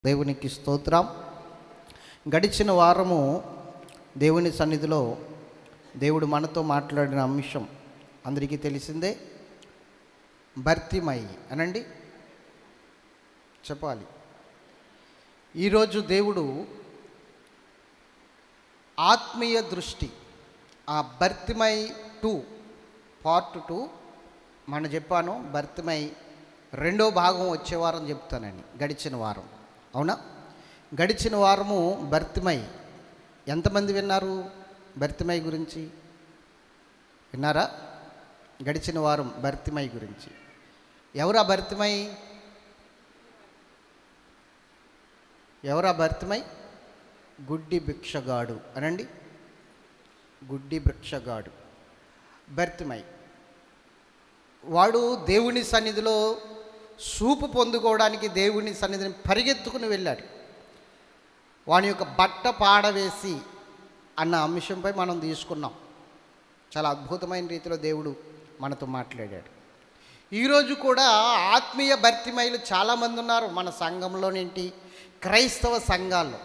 దేవునికి స్తోత్రం. గడిచిన వారము దేవుని సన్నిధిలో దేవుడు మనతో మాట్లాడిన అంశం అందరికీ తెలిసిందే. భర్తిమై అనండి చెప్పాలి. ఈరోజు దేవుడు ఆత్మీయ దృష్టి, ఆ భర్తిమై 2 పార్ట్ 2 మనం చెప్పాను. భర్తిమై రెండో భాగం వచ్చే వారం చెప్తానండి. గడిచిన వారం అవునా? గడిచిన వారము భర్తిమై ఎంతమంది విన్నారు? భర్తిమై గురించి విన్నారా? గడిచిన వారం భర్తిమై గురించి. ఎవరా భర్తిమై? ఎవరా భర్తిమై? గుడ్డి భిక్షగాడు అనండి. గుడ్డి భిక్షగాడు భర్తిమై. వాడు దేవుని సన్నిధిలో సూపు పొందుకోవడానికి దేవుని సన్నిధిని పరిగెత్తుకుని వెళ్ళాడు. వాని యొక్క బట్ట పాడవేసి అన్న అంశంపై మనం తీసుకున్నాం. చాలా అద్భుతమైన రీతిలో దేవుడు మనతో మాట్లాడాడు. ఈరోజు కూడా ఆత్మీయ భర్తిమైలు చాలామంది ఉన్నారు మన సంఘంలోనేంటి, క్రైస్తవ సంఘాల్లో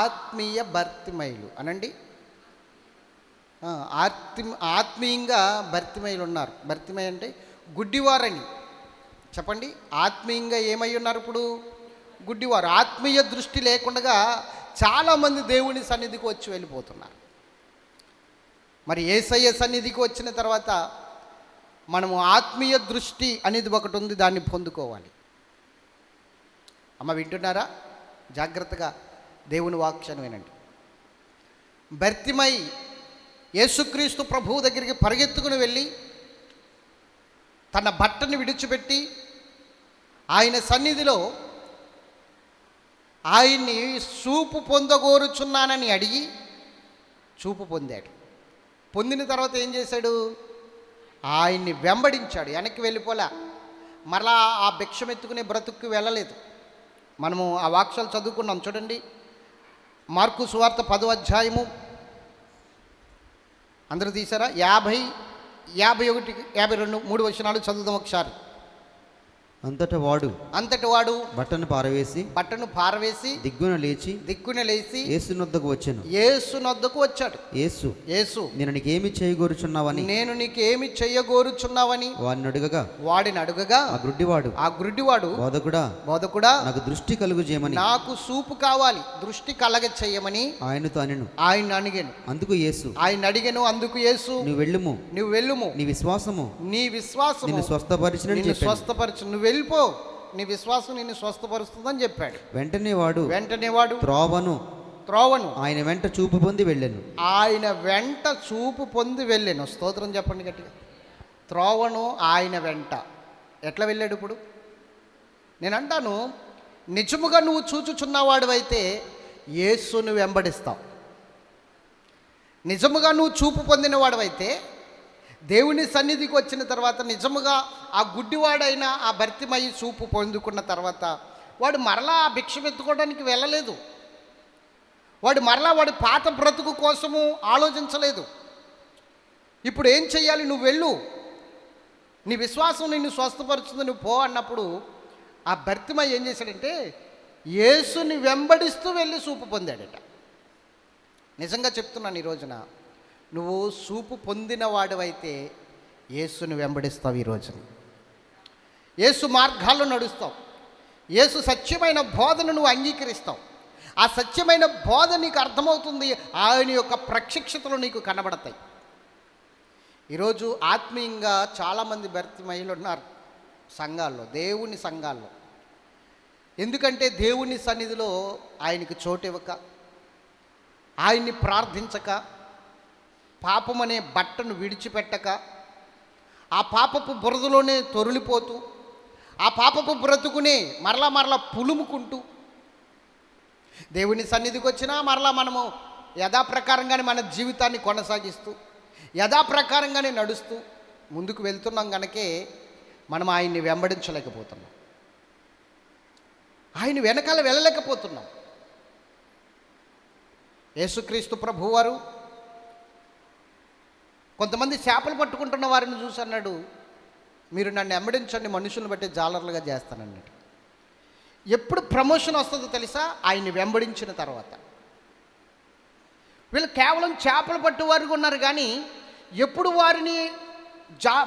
ఆత్మీయ భర్తిమైలు అనండి. ఆత్మీయంగా భర్తిమైలు ఉన్నారు. భర్తిమై అంటే గుడ్డివారని చెప్పండి. ఆత్మీయంగా ఏమై ఉన్నారు? ఇప్పుడు గుడ్డివారు. ఆత్మీయ దృష్టి లేకుండా చాలామంది దేవుని సన్నిధికి వచ్చి వెళ్ళిపోతున్నారు. మరి యేసయ్య సన్నిధికి వచ్చిన తర్వాత మనము ఆత్మీయ దృష్టి అనేది ఒకటి ఉంది, దాన్ని పొందుకోవాలి. అమ్మ వింటున్నారా? జాగ్రత్తగా దేవుని వాక్యాన్ని వినండి. భర్తిమై యేసుక్రీస్తు ప్రభువు దగ్గరికి పరిగెత్తుకుని వెళ్ళి తన బట్టను విడిచిపెట్టి ఆయన సన్నిధిలో ఆయన్ని చూపు పొందగోరుచున్నానని అడిగి చూపు పొందాడు. పొందిన తర్వాత ఏం చేశాడు? ఆయన్ని వెంబడించాడు. వెనక్కి వెళ్ళిపోలే. మరలా ఆ భిక్షమెత్తుకునే బ్రతుక్కి వెళ్ళలేదు. మనము ఆ వాక్యాలు చదువుకున్నాం చూడండి. మార్కు సువార్త 10వ అధ్యాయము అందరూ తీసారా? 50, 51, 52, 3 వచనాలు చదువుదాం ఒకసారి. అంతట వాడు బట్టను పారవేసి దిగ్గున లేచి యేసునొద్దకు వచ్చాడు. యేసు నేను నీకేమి చేయగోరుచున్నావని వాడిని అడుగగా ఆ గుడ్డివాడు బోధకుడా నాకు దృష్టి కలుగు చేయమని, నాకు చూపు కావాలి, దృష్టి కలగ చేయమని ఆయన అడిగాను. అందుకు యేసు నువ్వు వెళ్ళుము, నీ విశ్వాసము నిన్ను స్వస్థపరిచిన, నువ్వు వెళ్ళిపో, నీ విశ్వాసం నిన్ను స్వస్థపరుస్తుందని చెప్పాడు. వెంటనే వాడు త్రోవను ఆయన వెంట చూపు పొంది వెళ్ళాను. స్తోత్రం చెప్పండి గట్టిగా. త్రోవను ఆయన వెంట ఎట్లా వెళ్ళాడు? ఇప్పుడు నేను అంటాను, నిజముగా నువ్వు చూచుచున్నవాడు అయితే యేసును వెంబడిస్తావు. నిజముగా నువ్వు చూపు పొందినవాడు అయితే దేవుని సన్నిధికి వచ్చిన తర్వాత నిజముగా ఆ గుడ్డివాడైన ఆ భర్తిమై చూపు పొందుకున్న తర్వాత వాడు మరలా ఆ భిక్షమెత్తుకోవడానికి వెళ్ళలేదు. వాడు వాడి పాత బ్రతుకు కోసము ఆలోచించలేదు. ఇప్పుడు ఏం చెయ్యాలి? నువ్వు వెళ్ళు, నీ విశ్వాసం నిన్ను స్వస్థపరుస్తుంది, నువ్వు పో అన్నప్పుడు ఆ భర్తిమై ఏం చేశాడంటే యేసుని వెంబడిస్తూ వెళ్ళి చూపు పొందాడట. నిజంగా చెప్తున్నాను, ఈ రోజున నువ్వు చూపు పొందిన వాడివైతే యేసుని వెంబడిస్తావు. ఈ రోజున యేసు మార్గాల్లో నడుస్తావు. యేసు సత్యమైన బోధను నువ్వు అంగీకరిస్తావు. ఆ సత్యమైన బోధ నీకు అర్థమవుతుంది. ఆయన యొక్క ప్రత్యక్షతలు నీకు కనబడతాయి. ఈరోజు ఆత్మీయంగా చాలామంది భర్తిమైలు ఉన్నారు సంఘాల్లో, దేవుని సంఘాల్లో. ఎందుకంటే దేవుని సన్నిధిలో ఆయనకి చోటు ఇవ్వక, ఆయన్ని ప్రార్థించక, పాపమనే బట్టను విడిచిపెట్టక, ఆ పాపపు బురదలోనే తొరులిపోతూ, ఆ పాపపు బ్రతుకునే మరలా పులుముకుంటూ, దేవుని సన్నిధికి వచ్చినా మరలా మనము యథాప్రకారంగానే మన జీవితాన్ని కొనసాగిస్తూ, యథాప్రకారంగానే నడుస్తూ ముందుకు వెళ్తున్నాం కనుకే మనం ఆయన్ని వెంబడించలేకపోతున్నాం. ఆయన వెనకాల వెళ్ళలేకపోతున్నాం. యేసుక్రీస్తు ప్రభువారు కొంతమంది చేపలు పట్టుకుంటున్న వారిని చూసి అన్నాడు, మీరు నన్ను వెంబడించండి, మనుషులను బట్టి జాలర్లుగా చేస్తానన్నాడు. ఎప్పుడు ప్రమోషన్ వస్తుందో తెలుసా? ఆయన్ని వెంబడించిన తర్వాత. వీళ్ళు కేవలం చేపలు పట్టువారుగా ఉన్నారు, కానీ ఎప్పుడు వారిని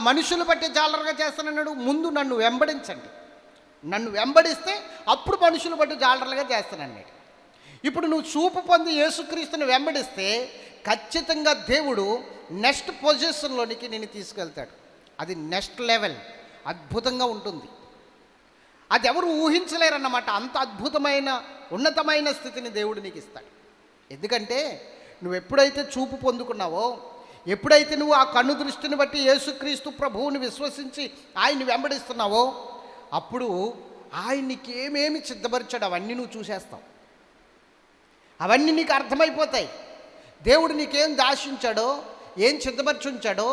మనుషులు బట్టి జాలరుగా చేస్తానన్నాడు? ముందు నన్ను వెంబడించండి, నన్ను వెంబడిస్తే అప్పుడు మనుషులు బట్టి జాలరులుగా చేస్తానన్నాడు. ఇప్పుడు నువ్వు చూపు పొంది యేసుక్రీస్తుని వెంబడిస్తే ఖచ్చితంగా దేవుడు నెక్స్ట్ పొజిషన్లోనికి నేను తీసుకెళ్తాడు. అది నెక్స్ట్ లెవెల్, అద్భుతంగా ఉంటుంది. అది ఎవరు ఊహించలేరన్నమాట. అంత అద్భుతమైన ఉన్నతమైన స్థితిని దేవుడు నీకు ఇస్తాడు. ఎందుకంటే నువ్వు ఎప్పుడైతే చూపు పొందుకున్నావో, ఎప్పుడైతే నువ్వు ఆ కన్ను దృష్టిని బట్టి యేసుక్రీస్తు ప్రభువుని విశ్వసించి ఆయన్ని వెంబడిస్తున్నావో, అప్పుడు ఆయన నీకు ఏమేమి సిద్ధపరిచాడు అవన్నీ నువ్వు చూసేస్తావు. అవన్నీ నీకు అర్థమైపోతాయి. దేవుడు నీకేం దాశించాడో, ఏం సిద్ధపరిచి ఉంచాడో,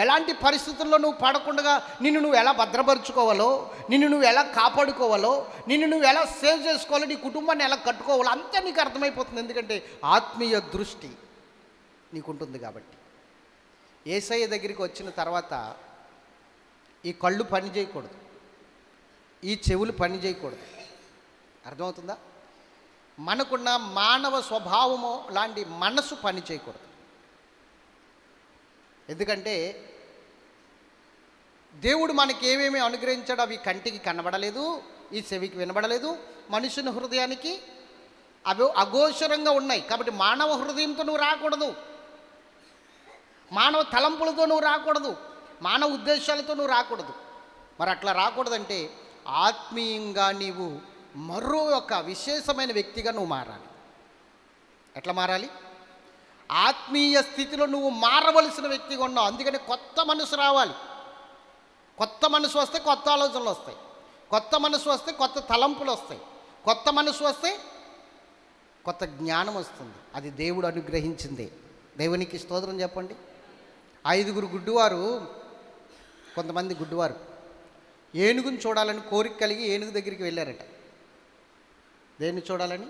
ఎలాంటి పరిస్థితుల్లో నువ్వు పడకుండా నిన్ను నువ్వు ఎలా భద్రపరుచుకోవాలో, నిన్ను నువ్వు ఎలా కాపాడుకోవాలో, నిన్ను నువ్వు ఎలా సేవ్ చేసుకోవాలో, నీ కుటుంబాన్ని ఎలా కట్టుకోవాలో అంతా నీకు అర్థమైపోతుంది. ఎందుకంటే ఆత్మీయ దృష్టి నీకుంటుంది కాబట్టి. యేసయ్య దగ్గరికి వచ్చిన తర్వాత ఈ కళ్ళు పని చేయకూడదు, ఈ చెవులు పని చేయకూడదు. అర్థమవుతుందా? మనకున్న మానవ స్వభావము లాంటి మనసు పని చేయకూడదు. ఎందుకంటే దేవుడు మనకి ఏమేమి అనుగ్రహించాడో అవి కంటికి కనబడలేదు, ఈ చెవికి వినబడలేదు, మనుషుని హృదయానికి అవి అగోచరంగా ఉన్నాయి. కాబట్టి మానవ హృదయంతో నువ్వు రాకూడదు, మానవ తలంపులతో నువ్వు రాకూడదు, మానవ ఉద్దేశాలతో నువ్వు రాకూడదు. మరి అట్లా రాకూడదంటే ఆత్మీయంగా నీవు మరో ఒక విశేషమైన వ్యక్తిగా నువ్వు మారాలి. ఎట్లా మారాలి? ఆత్మీయ స్థితిలో నువ్వు మారవలసిన వ్యక్తిగా ఉన్నావు. అందుకని కొత్త మనసు రావాలి. కొత్త మనసు వస్తే కొత్త ఆలోచనలు వస్తాయి, కొత్త మనసు వస్తే కొత్త తలంపులు వస్తాయి, కొత్త మనసు వస్తే కొత్త జ్ఞానం వస్తుంది. అది దేవుడు అనుగ్రహించిందే. దేవునికి స్తోత్రం చెప్పండి. 5 గుడ్డివారు, కొంతమంది గుడ్డివారు ఏనుగుని చూడాలని కోరిక కలిగి ఏనుగు దగ్గరికి వెళ్ళారట. దేన్ని చూడాలని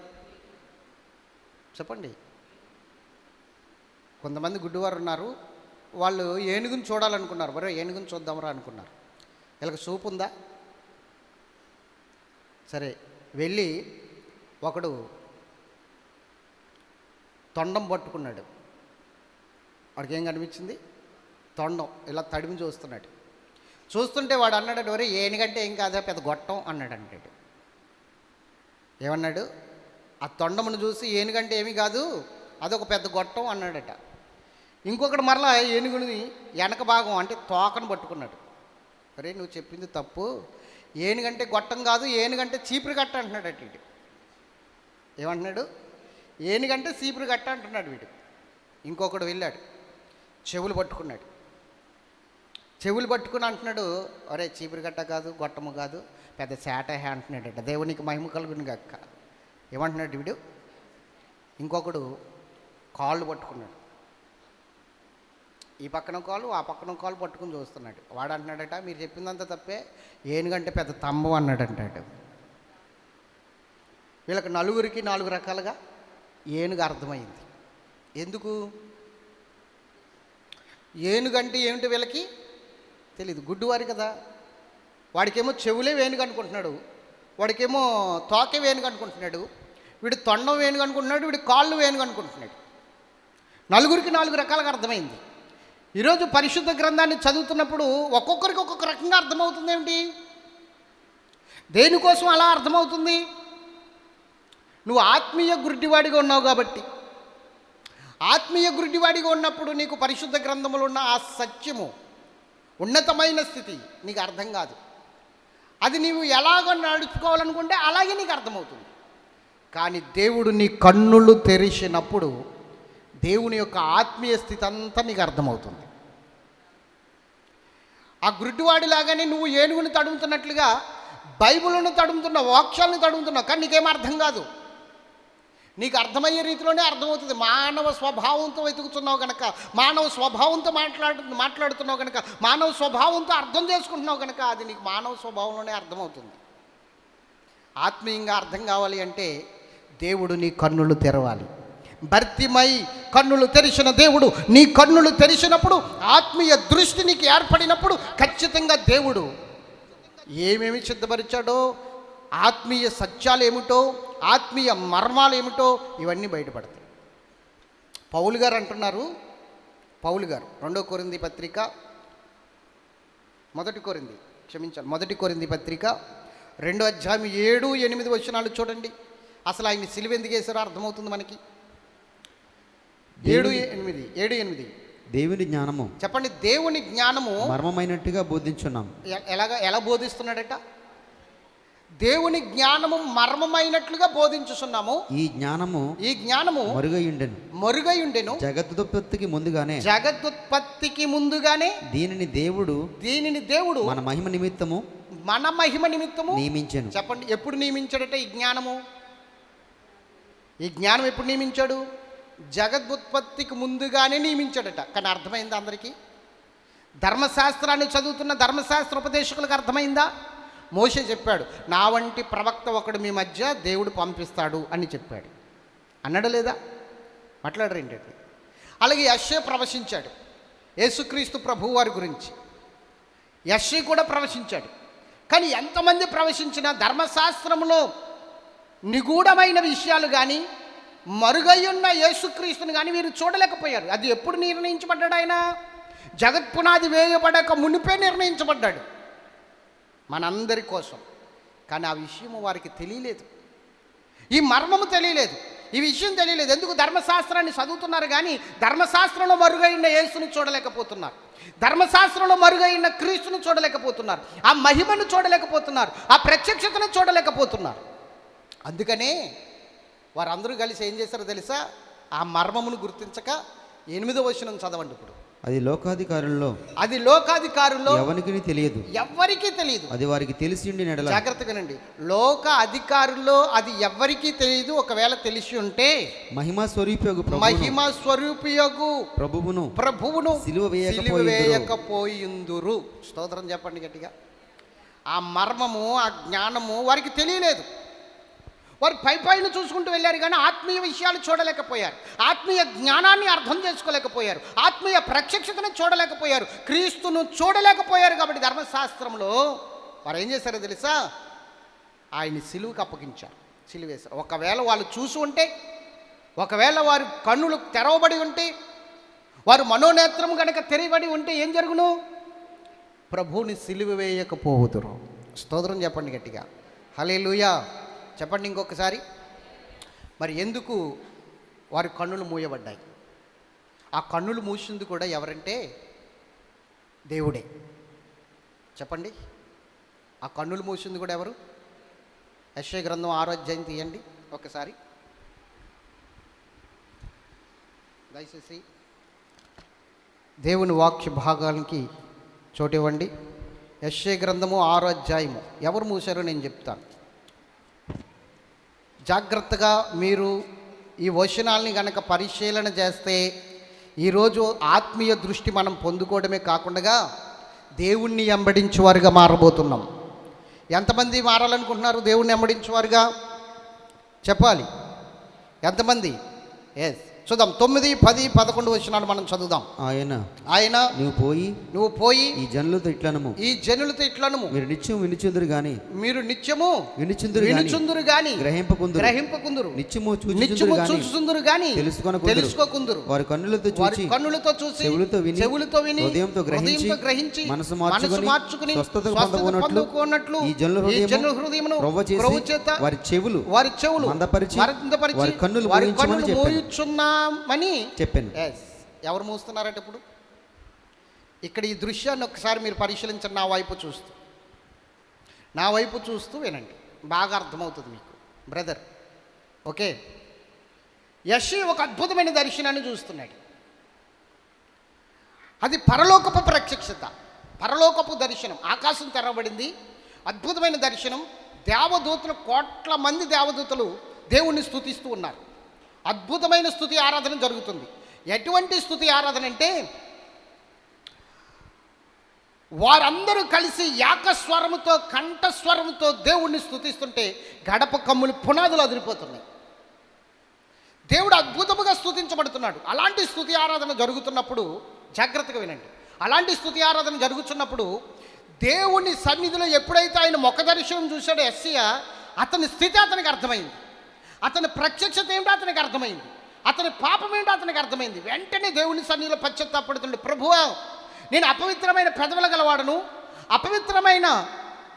చెప్పండి? కొంతమంది గుడ్డివారు ఉన్నారు, వాళ్ళు ఏనుగుని చూడాలనుకున్నారు. మరో ఏనుగుని చూద్దామరా అనుకున్నారు. వీళ్ళకి చూపు ఉందా? సరే, వెళ్ళి ఒకడు తొండం పట్టుకున్నాడు. వాడికి ఏం కనిపించింది? తొండం. ఇలా తడిమి చూస్తున్నాడు. చూస్తుంటే వాడు అన్నాడు, ఒరే ఏనుగంటే ఏం కాదా, పెద్ద గొట్టం అన్నాడు. అంటాడు. ఏమన్నాడు? ఆ తొండమును చూసి ఏనుగంటే ఏమీ కాదు, అదొక పెద్ద గొట్టం అన్నాడట. ఇంకొకటి మరలా ఏనుగుని వెనక భాగం అంటే తోకను పట్టుకున్నాడు. అరే నువ్వు చెప్పింది తప్పు, ఏనుగంటే గొట్టం కాదు, ఏనుగంటే చీపురు గట్ట అంటున్నాడట వీడు. ఏమంటున్నాడు? ఏనుగంటే చీపురు గట్ట అంటున్నాడు వీడు. ఇంకొకడు వెళ్ళాడు, చెవులు పట్టుకున్నాడు. చెవులు పట్టుకుని అంటున్నాడు, అరే చీపురు గట్ట కాదు, గొట్టము కాదు, పెద్ద శాటహే అంటున్నాడట. దేవునికి మహిమ కలుగును గాక. ఏమంటున్నాడు వీడు? ఇంకొకడు కాళ్ళు పట్టుకున్నాడు. ఈ పక్కన కాలు, ఆ పక్కన కాలు పట్టుకుని చూస్తున్నాడు. వాడు అంటున్నాడట, మీరు చెప్పిందంతా తప్పే, ఏనుగంటే పెద్ద తంబం అన్నాడంటాడు. వీళ్ళకి నలుగురికి 4 రకాలుగా ఏనుగు అర్థమైంది. ఎందుకు? ఏనుగంటే ఏమిటి వీళ్ళకి తెలీదు, గుడ్డివారు కదా. వాడికేమో చెవులే వేనుగు అనుకుంటున్నాడు, వాడికేమో తోకే వేనుగు అనుకుంటున్నాడు, వీడు తొండం వేనుగు అనుకుంటున్నాడు, వీడి కాళ్ళు వేనుగు అనుకుంటున్నాడు. నలుగురికి 4 రకాలుగా అర్థమైంది. ఈరోజు పరిశుద్ధ గ్రంథాన్ని చదువుతున్నప్పుడు ఒక్కొక్కరికి ఒక్కొక్క రకంగా అర్థమవుతుంది. ఏమిటి? దేనికోసం అలా అర్థమవుతుంది? నువ్వు ఆత్మీయ గుడ్డివాడిగా ఉన్నావు కాబట్టి. ఆత్మీయ గుడ్డివాడిగా ఉన్నప్పుడు నీకు పరిశుద్ధ గ్రంథములో ఉన్న ఆ సత్యము, ఉన్నతమైన స్థితి నీకు అర్థం కాదు. అది నీవు ఎలాగో నడుచుకోవాలనుకుంటే అలాగే నీకు అర్థమవుతుంది. కానీ దేవుడు నీ కన్నులు తెరిచినప్పుడు దేవుని యొక్క ఆత్మీయ స్థితి అంతా నీకు అర్థమవుతుంది. ఆ గుడ్డివాడిలాగానే నువ్వు ఏనుగుని తడుముతున్నట్లుగా బైబిల్ను తడుముతున్నావు, వాక్యాలను తడుముతున్నావు, కానీ నీకేం అర్థం కాదు. నీకు అర్థమయ్యే రీతిలోనే అర్థమవుతుంది. మానవ స్వభావంతో వెతుకుతున్నావు కనుక, మానవ స్వభావంతో మాట్లాడుతున్నావు కనుక, మానవ స్వభావంతో అర్థం చేసుకుంటున్నావు కనుక అది నీకు మానవ స్వభావంలోనే అర్థమవుతుంది. ఆత్మీయంగా అర్థం కావాలి అంటే దేవుడు నీ కన్నులు తెరవాలి. భర్తిమై కన్నులు తెరిచిన దేవుడు నీ కన్నులు తెరిచినప్పుడు, ఆత్మీయ దృష్టి నీకు ఏర్పడినప్పుడు ఖచ్చితంగా దేవుడు ఏమేమి సిద్ధపరిచాడో ఆత్మీయ సత్యాలు ఏమిటో, ఆత్మీయ మర్మాలు ఏమిటో ఇవన్నీ బయటపడతాయి. పౌలు గారు అంటున్నారు, పౌలు గారు 2 కొరింథీ పత్రిక 1 కొరింథీ పత్రిక 2 అధ్యాయం 7, 8 వచనాలు చూడండి. అసలు ఆయన సిలువ ఎందుకు వేసారో అర్థమవుతుంది మనకి. 7, 8 దేవుని జ్ఞానము చెప్పండి. దేవుని జ్ఞానము మర్మమైనట్టుగా బోధించున్నాం. ఎలా బోధిస్తున్నాడట? దేవుని జ్ఞానము మర్మమైనట్లుగా బోధించుచున్నాము. ఈ జ్ఞానము మరుగయుండెను జగదుత్పత్తికి ముందుగానే దీనిని దేవుడు మన మహిమ నిమిత్తము నియమించెను. చెప్పండి, ఎప్పుడు నియమించాడట ఈ జ్ఞానము? ఈ జ్ఞానం ఎప్పుడు నియమించాడు? జగదుత్పత్తికి ముందుగానే నియమించాడట. కానీ అర్థమైందా అందరికీ? ధర్మశాస్త్రాన్ని చదువుతున్న ధర్మశాస్త్ర ఉపదేశకులకు అర్థమైందా? మోషే చెప్పాడు, నా వంటి ప్రవక్త ఒకడు మీ మధ్య దేవుడు పంపిస్తాడు అని చెప్పాడు. అన్నాడు లేదా? మాట్లాడరు ఏంటంటే. అలాగే యెషయా ప్రవచించాడు యేసుక్రీస్తు ప్రభు వారి గురించి. యెషయా కూడా ప్రవచించాడు. కానీ ఎంతమంది ప్రవచించినా ధర్మశాస్త్రంలో నిగూఢమైన విషయాలు కానీ, మరుగయ్యున్న యేసుక్రీస్తుని కానీ వీరు చూడలేకపోయారు. అది ఎప్పుడు నిర్ణయించబడ్డాడు? ఆయన జగత్పునాది వేయబడక మునిపే నిర్ణయించబడ్డాడు మనందరి కోసం. కానీ ఆ విషయము వారికి తెలియలేదు, ఈ మర్మము తెలియలేదు, ఈ విషయం తెలియలేదు. ఎందుకు? ధర్మశాస్త్రాన్ని చదువుతున్నారు కానీ ధర్మశాస్త్రంలో మరుగైన యేసును చూడలేకపోతున్నారు, ధర్మశాస్త్రంలో మరుగైన క్రీస్తును చూడలేకపోతున్నారు, ఆ మహిమను చూడలేకపోతున్నారు, ఆ ప్రత్యక్షతను చూడలేకపోతున్నారు. అందుకనే వారందరూ కలిసి ఏం చేశారో తెలుసా? ఆ మర్మమును గుర్తించక 8వ వచనం చదవండి. ఇప్పుడు అది లోకాధికారుల్లో ఎవరికి తెలియదు, అది వారికి తెలిసి ఉండి నెడల. జాగ్రత్తగానండి. లోక అధికారుల్లో అది ఎవరికీ తెలియదు. ఒకవేళ తెలిసి ఉంటే మహిమా స్వరూపియగు ప్రభువును సిలువ వేయకపోయిందురు. స్తోత్రం చెప్పండి గట్టిగా. ఆ మర్మము, ఆ జ్ఞానము వారికి తెలియలేదు. వారు పైన చూసుకుంటూ వెళ్ళారు కానీ ఆత్మీయ విషయాలు చూడలేకపోయారు, ఆత్మీయ జ్ఞానాన్ని అర్థం చేసుకోలేకపోయారు, ఆత్మీయ ప్రత్యక్షతను చూడలేకపోయారు, క్రీస్తును చూడలేకపోయారు. కాబట్టి ధర్మశాస్త్రంలో వారు ఏం చేశారో తెలుసా? ఆయన్ని సిలువకు అప్పగించారు, సిలువేశారు. ఒకవేళ వాళ్ళు చూసి ఉంటే, ఒకవేళ వారి కన్నులు తెరవబడి ఉంటే, వారు మనోనేత్రం కనుక తెరవబడి ఉంటే ఏం జరుగును? ప్రభువుని సిలువ వేయకపోవుదురు. స్తోత్రం చెప్పండి గట్టిగా. హల్లెలూయా చెప్పండి ఇంకొకసారి. మరి ఎందుకు వారి కన్నులు మూయబడ్డాయి? ఆ కన్నులు మూసింది కూడా ఎవరంటే దేవుడే. చెప్పండి, ఆ కన్నులు మూసింది కూడా ఎవరు? యెషయా గ్రంథం 6వ అధ్యాయం తీయండి ఒకసారి దయచేసి. దేవుని వాక్య భాగానికి చోటివ్వండి. యెషయా గ్రంథము 6వ అధ్యాయము. ఎవరు మూసారో నేను చెప్తాను. జాగ్రత్తగా మీరు ఈ వచనాల్ని కనుక పరిశీలన చేస్తే ఈరోజు ఆత్మీయ దృష్టి మనం పొందుకోవడమే కాకుండా దేవుణ్ణి వెంబడించేవారుగా మారబోతున్నాం. ఎంతమంది మారాలనుకుంటున్నారు దేవుణ్ణి వెంబడించేవారుగా? చెప్పాలి. ఎంతమంది? ఎస్, చూద్దాం. 9, 10, 11 వచనాలు మనం చదువుదాం. ఆయన నువ్వు పోయి ఈ జనులతో ఇట్లనము మీరు నిత్యము వినుచుందురు గాని గ్రహింపకుందురు, నిత్యము చూచుచుందురు గాని తెలుసుకోకుందురు. వారి కన్నులతో చూసి చెవులతో విని హృదయంతో గ్రహించి మనసు మార్చుకుని స్వస్థత పొందుకొనున్నట్లు ఈ జనుల హృదయమును ప్రభువు చేత వారి చెవులు మందపరిచి వారి కన్నులు మూయించున్నా మని చెప్పాను. ఎవరు మూస్తున్నారట? ఇప్పుడు ఇక్కడ ఈ దృశ్యాన్ని ఒకసారి మీరు పరిశీలించండి. నా వైపు చూస్తూ వినండి, బాగా అర్థమవుతుంది మీకు బ్రదర్. ఓకే, యెషయా ఒక అద్భుతమైన దర్శనాన్ని చూస్తున్నాడు. అది పరలోకపు ప్రత్యక్షత, పరలోకపు దర్శనం. ఆకాశం తెరవబడింది, అద్భుతమైన దర్శనం. దేవదూతలు, కోట్ల మంది దేవదూతలు దేవుణ్ణి స్తుతిస్తూ ఉన్నారు. అద్భుతమైన స్తుతి ఆరాధన జరుగుతుంది. ఎటువంటి స్తుతి ఆరాధన అంటే వారందరూ కలిసి ఏకస్వరముతో, కంఠస్వరముతో దేవుణ్ణి స్తుతిస్తుంటే గడప కమ్ములు పునాదులు అదిరిపోతున్నాయి. దేవుడు అద్భుతముగా స్తుతించబడుతున్నాడు. అలాంటి స్తుతి ఆరాధన జరుగుతున్నప్పుడు జాగ్రత్తగా వినండి. అలాంటి స్తుతి ఆరాధన జరుగుతున్నప్పుడు దేవుని సన్నిధిలో ఎప్పుడైతే ఆయన ముఖ దర్శనం చూశాడో యెషయా, అతని స్థితి అతనికి అర్థమైంది, అతని ప్రత్యక్షత ఏమిటో అతనికి అర్థమైంది, అతని పాపం ఏంటో అతనికి అర్థమైంది. వెంటనే దేవుని సన్నిధిలో పశ్చాత్తాపడుతుండే, ప్రభువా నేను అపవిత్రమైన పెదవుల గలవాడను, అపవిత్రమైన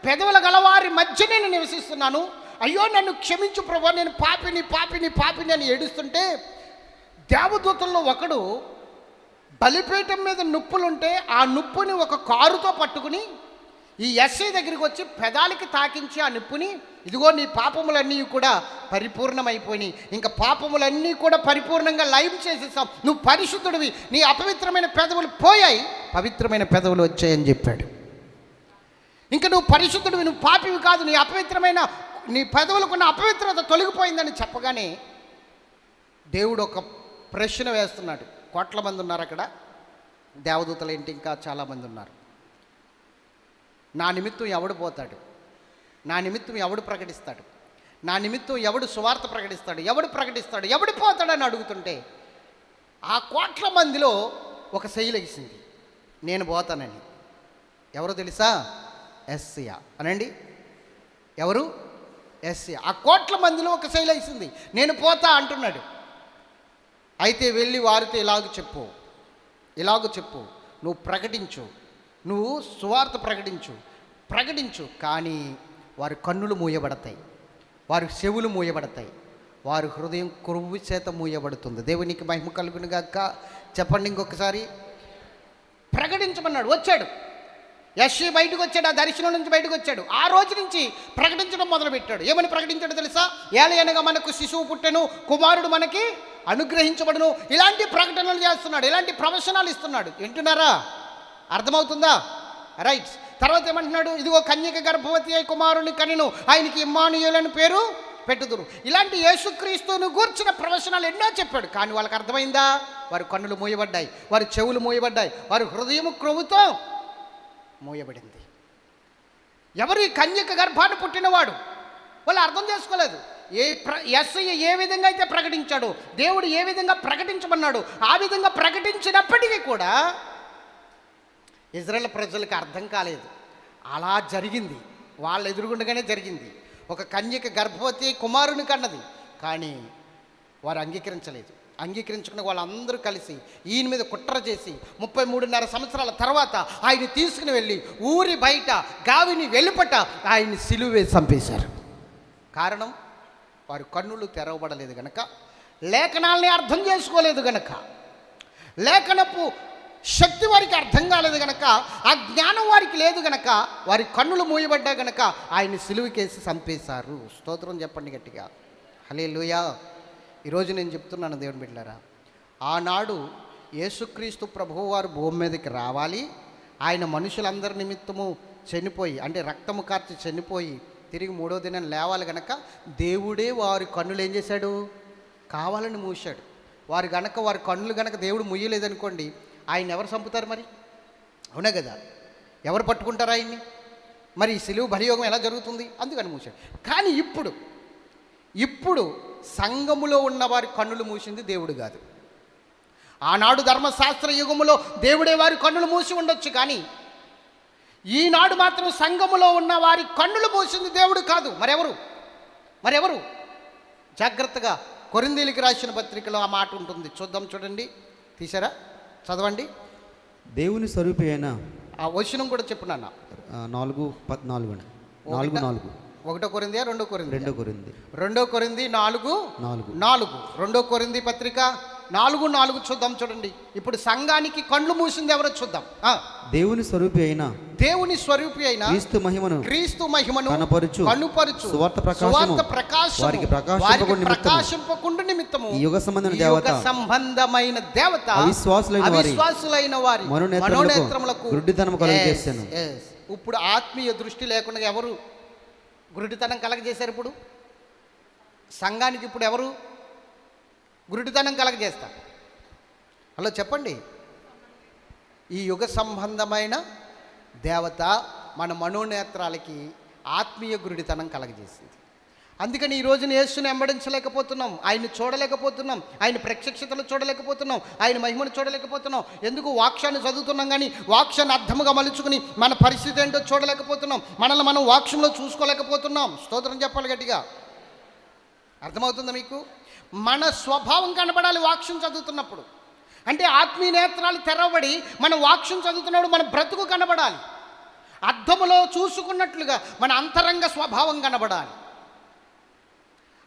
పెదవుల గలవారి మధ్య నేను నివసిస్తున్నాను, అయ్యో నన్ను క్షమించు ప్రభువా, నేను పాపిని పాపిని పాపిని అని ఏడుస్తుంటే దేవదూతల్లో ఒకడు బలిపీఠం మీద నొప్పులుంటే ఆ నొప్పుని ఒక కారుతో పట్టుకుని ఈ ఎస్ఐ దగ్గరికి వచ్చి పెదాలకి తాకించి ఆ నొప్పుని, ఇదిగో నీ పాపములన్నీ కూడా పరిపూర్ణమైపోయినాయి, ఇంకా పాపములన్నీ కూడా పరిపూర్ణంగా లయం చేసేసాం, నువ్వు పరిశుద్ధుడివి, నీ అపవిత్రమైన పెదవులు పోయాయి, పవిత్రమైన పెదవులు వచ్చాయని చెప్పాడు. ఇంకా నువ్వు పరిశుద్ధుడివి, నువ్వు పాపివి కాదు, నీ అపవిత్రమైన నీ పెదవులకున్న అపవిత్రత తొలగిపోయిందని చెప్పగానే దేవుడు ఒక ప్రశ్న వేస్తున్నాడు. కోట్ల మంది ఉన్నారు అక్కడ, దేవదూతలు ఏంటి ఇంకా చాలామంది ఉన్నారు. నా నిమిత్తం ఎవడు పోతాడు, నా నిమిత్తం ఎవడు ప్రకటిస్తాడు, నా నిమిత్తం ఎవడు సువార్త ప్రకటిస్తాడు, ఎవడు ప్రకటిస్తాడు, ఎవడు పోతాడని అడుగుతుంటే ఆ కోట్ల మందిలో ఒక శైలగిసింది, నేను పోతానని. ఎవరో తెలుసా? ఎస్సియా అనండి. ఎవరు? ఎస్సియా. ఆ కోట్ల మందిలో ఒక శైలగిసింది, నేను పోతా అంటున్నాడు. అయితే వెళ్ళి వారితో ఇలాగ చెప్పు, నువ్వు ప్రకటించు, నువ్వు సువార్త ప్రకటించు, కానీ వారి కన్నులు మూయబడతాయి, వారి చెవులు మూయబడతాయి, వారి హృదయం కొవ్వు చేత మూయబడుతుంది. దేవునికి మహిమ కలుగును గాక. చెప్పండి ఇంకొకసారి. ప్రకటించమన్నాడు. వచ్చాడు యెషయా, బయటకు వచ్చాడు, ఆ దర్శనం నుంచి బయటకు వచ్చాడు. ఆ రోజు నుంచి ప్రకటించడం మొదలుపెట్టాడు. ఏమని ప్రకటించాడో తెలుసా? ఏలయనగా మనకు శిశువు పుట్టెను, కుమారుడు మనకి అనుగ్రహించబడును. ఇలాంటి ప్రకటనలు చేస్తున్నాడు, ఇలాంటి ప్రవచనాలు ఇస్తున్నాడు. వింటున్నారా? అర్థమవుతుందా? రైట్. తర్వాత ఏమంటున్నాడు? ఇదిగో కన్యక గర్భవతి అయి కుమారుని కనెను, ఆయనకి ఇమ్మానుయేలు అని పేరు పెట్టుదురు. ఇలాంటి యేసుక్రీస్తును గూర్చిన ప్రవచనాలు ఎన్నో చెప్పాడు. కానీ వాళ్ళకి అర్థమైందా? వారి కన్నులు మూయబడ్డాయి, వారి చెవులు మూయబడ్డాయి, వారి హృదయము క్రొవ్వుతో మూయబడింది. ఎవరు? ఈ కన్యక గర్భాన్ని పుట్టినవాడు. వాళ్ళు అర్థం చేసుకోలేదు. యేసయ్య ఏ విధంగా అయితే ప్రకటించాడో, దేవుడు ఏ విధంగా ప్రకటించమన్నాడు ఆ విధంగా ప్రకటించినప్పటికీ కూడా ఇజ్రాయేల్ ప్రజలకు అర్థం కాలేదు. అలా జరిగింది, వాళ్ళ ఎదురుగుండగానే జరిగింది. ఒక కన్యక గర్భవతి కుమారుని కన్నది, కానీ వారు అంగీకరించుకున్న వాళ్ళందరూ కలిసి ఈయన మీద కుట్ర చేసి 33.5 సంవత్సరాల తర్వాత ఆయన తీసుకుని వెళ్ళి ఊరి బయట గావిని వెలుపట ఆయన్ని సిలువ వేసి చంపేశారు. కారణం? వారి కన్నులు తెరవబడలేదు గనక, లేఖనాల్ని అర్థం చేసుకోలేదు గనక, లేఖనపు శక్తి వారికి అర్థం కాలేదు గనక, ఆ జ్ఞానం వారికి లేదు గనక, వారి కన్నులు మూయబడ్డా గనక ఆయన్ని సిలువకేసి చంపేశారు. స్తోత్రం చెప్పండి గట్టిగా. హల్లెలూయా. ఈరోజు నేను చెప్తున్నాను దేవుని బిడ్డలారా, ఆనాడు యేసుక్రీస్తు ప్రభువు వారు భూమి మీదకి రావాలి, ఆయన మనుషులందరి నిమిత్తము చనిపోయి, అంటే రక్తము కార్చి చనిపోయి తిరిగి 3వ దినం లేవాలి గనక దేవుడే వారి కన్నులు ఏం చేశాడు? కావాలని మూశాడు. వారి కన్నులు గనక దేవుడు ముయ్యలేదనుకోండి, ఆయన ఎవరు చంపుతారు మరి? అవునా కదా? ఎవరు పట్టుకుంటారు ఆయన్ని? మరి ఈ సిలువ బలియోగం ఎలా జరుగుతుంది? అందుకని మూశాడు. కానీ ఇప్పుడు సంఘములో ఉన్న వారి కన్నులు మూసింది దేవుడు కాదు. ఆనాడు ధర్మశాస్త్ర యుగములో దేవుడే వారి కన్నులు మూసి ఉండొచ్చు, కానీ ఈనాడు మాత్రం సంఘములో ఉన్న వారి కన్నులు మూసింది దేవుడు కాదు. మరెవరు? జాగ్రత్తగా కొరింథీయులకు రాసిన పత్రికలో ఆ మాట ఉంటుంది. చూడండి, తీసారా? చదవండి. దేవుని స్వరూపి అయిన ఆ వచనం కూడా చెప్పునన్న. 4:14 అండి. 4:4. 1 కొరింథీ 2 కొరింథీ 2 కొరింథీ 2 కొరింథీ 4:4 2 కొరింథీ పత్రిక 4:4 చూడండి. ఇప్పుడు సంఘానికి కళ్ళు మూసింది ఎవరో చూద్దాం. దేవుని స్వరూపి అయిన క్రీస్తు మహిమను కనుపరుచు సువార్త ప్రకాశము వారికి ప్రకాశింపకుండు నిమిత్తము యుగ సంబంధమైన దేవత అవిశ్వాసులైన వారి మనోనేత్రములకు గుడ్డితనము కలుగజేసెను. ఇప్పుడు ఆత్మీయ దృష్టి లేకుండా ఎవరు గురుడితనం కలగజేశారు? ఇప్పుడు సంఘానికి ఇప్పుడు ఎవరు గురుడితనం కలగజేస్తారు? హలో చెప్పండి. ఈ యుగ సంబంధమైన దేవత మన మనోనేత్రాలకి ఆత్మీయ గురుడితనం కలగజేసింది. అందుకని ఈ రోజున యేసుని వెంబడించలేకపోతున్నాం, ఆయన్ని చూడలేకపోతున్నాం, ఆయన ప్రత్యక్షతలు చూడలేకపోతున్నాం, ఆయన మహిమను చూడలేకపోతున్నాం. ఎందుకు? వాక్యాన్ని చదువుతున్నాం కానీ వాక్యాన్ని అర్థముగా మలుచుకుని మన పరిస్థితి ఏంటో చూడలేకపోతున్నాం, మనల్ని మనం వాక్యంలో చూసుకోలేకపోతున్నాం. స్తోత్రం చెప్పాలి గట్టిగా. అర్థమవుతుందా మీకు? మన స్వభావం కనబడాలి వాక్యం చదువుతున్నప్పుడు. అంటే ఆత్మీయ నేత్రాలు తెరవబడి మన వాక్యం చదువుతున్నప్పుడు మన బ్రతుకు కనబడాలి. అద్దములో చూసుకున్నట్లుగా మన అంతరంగ స్వభావం కనబడాలి.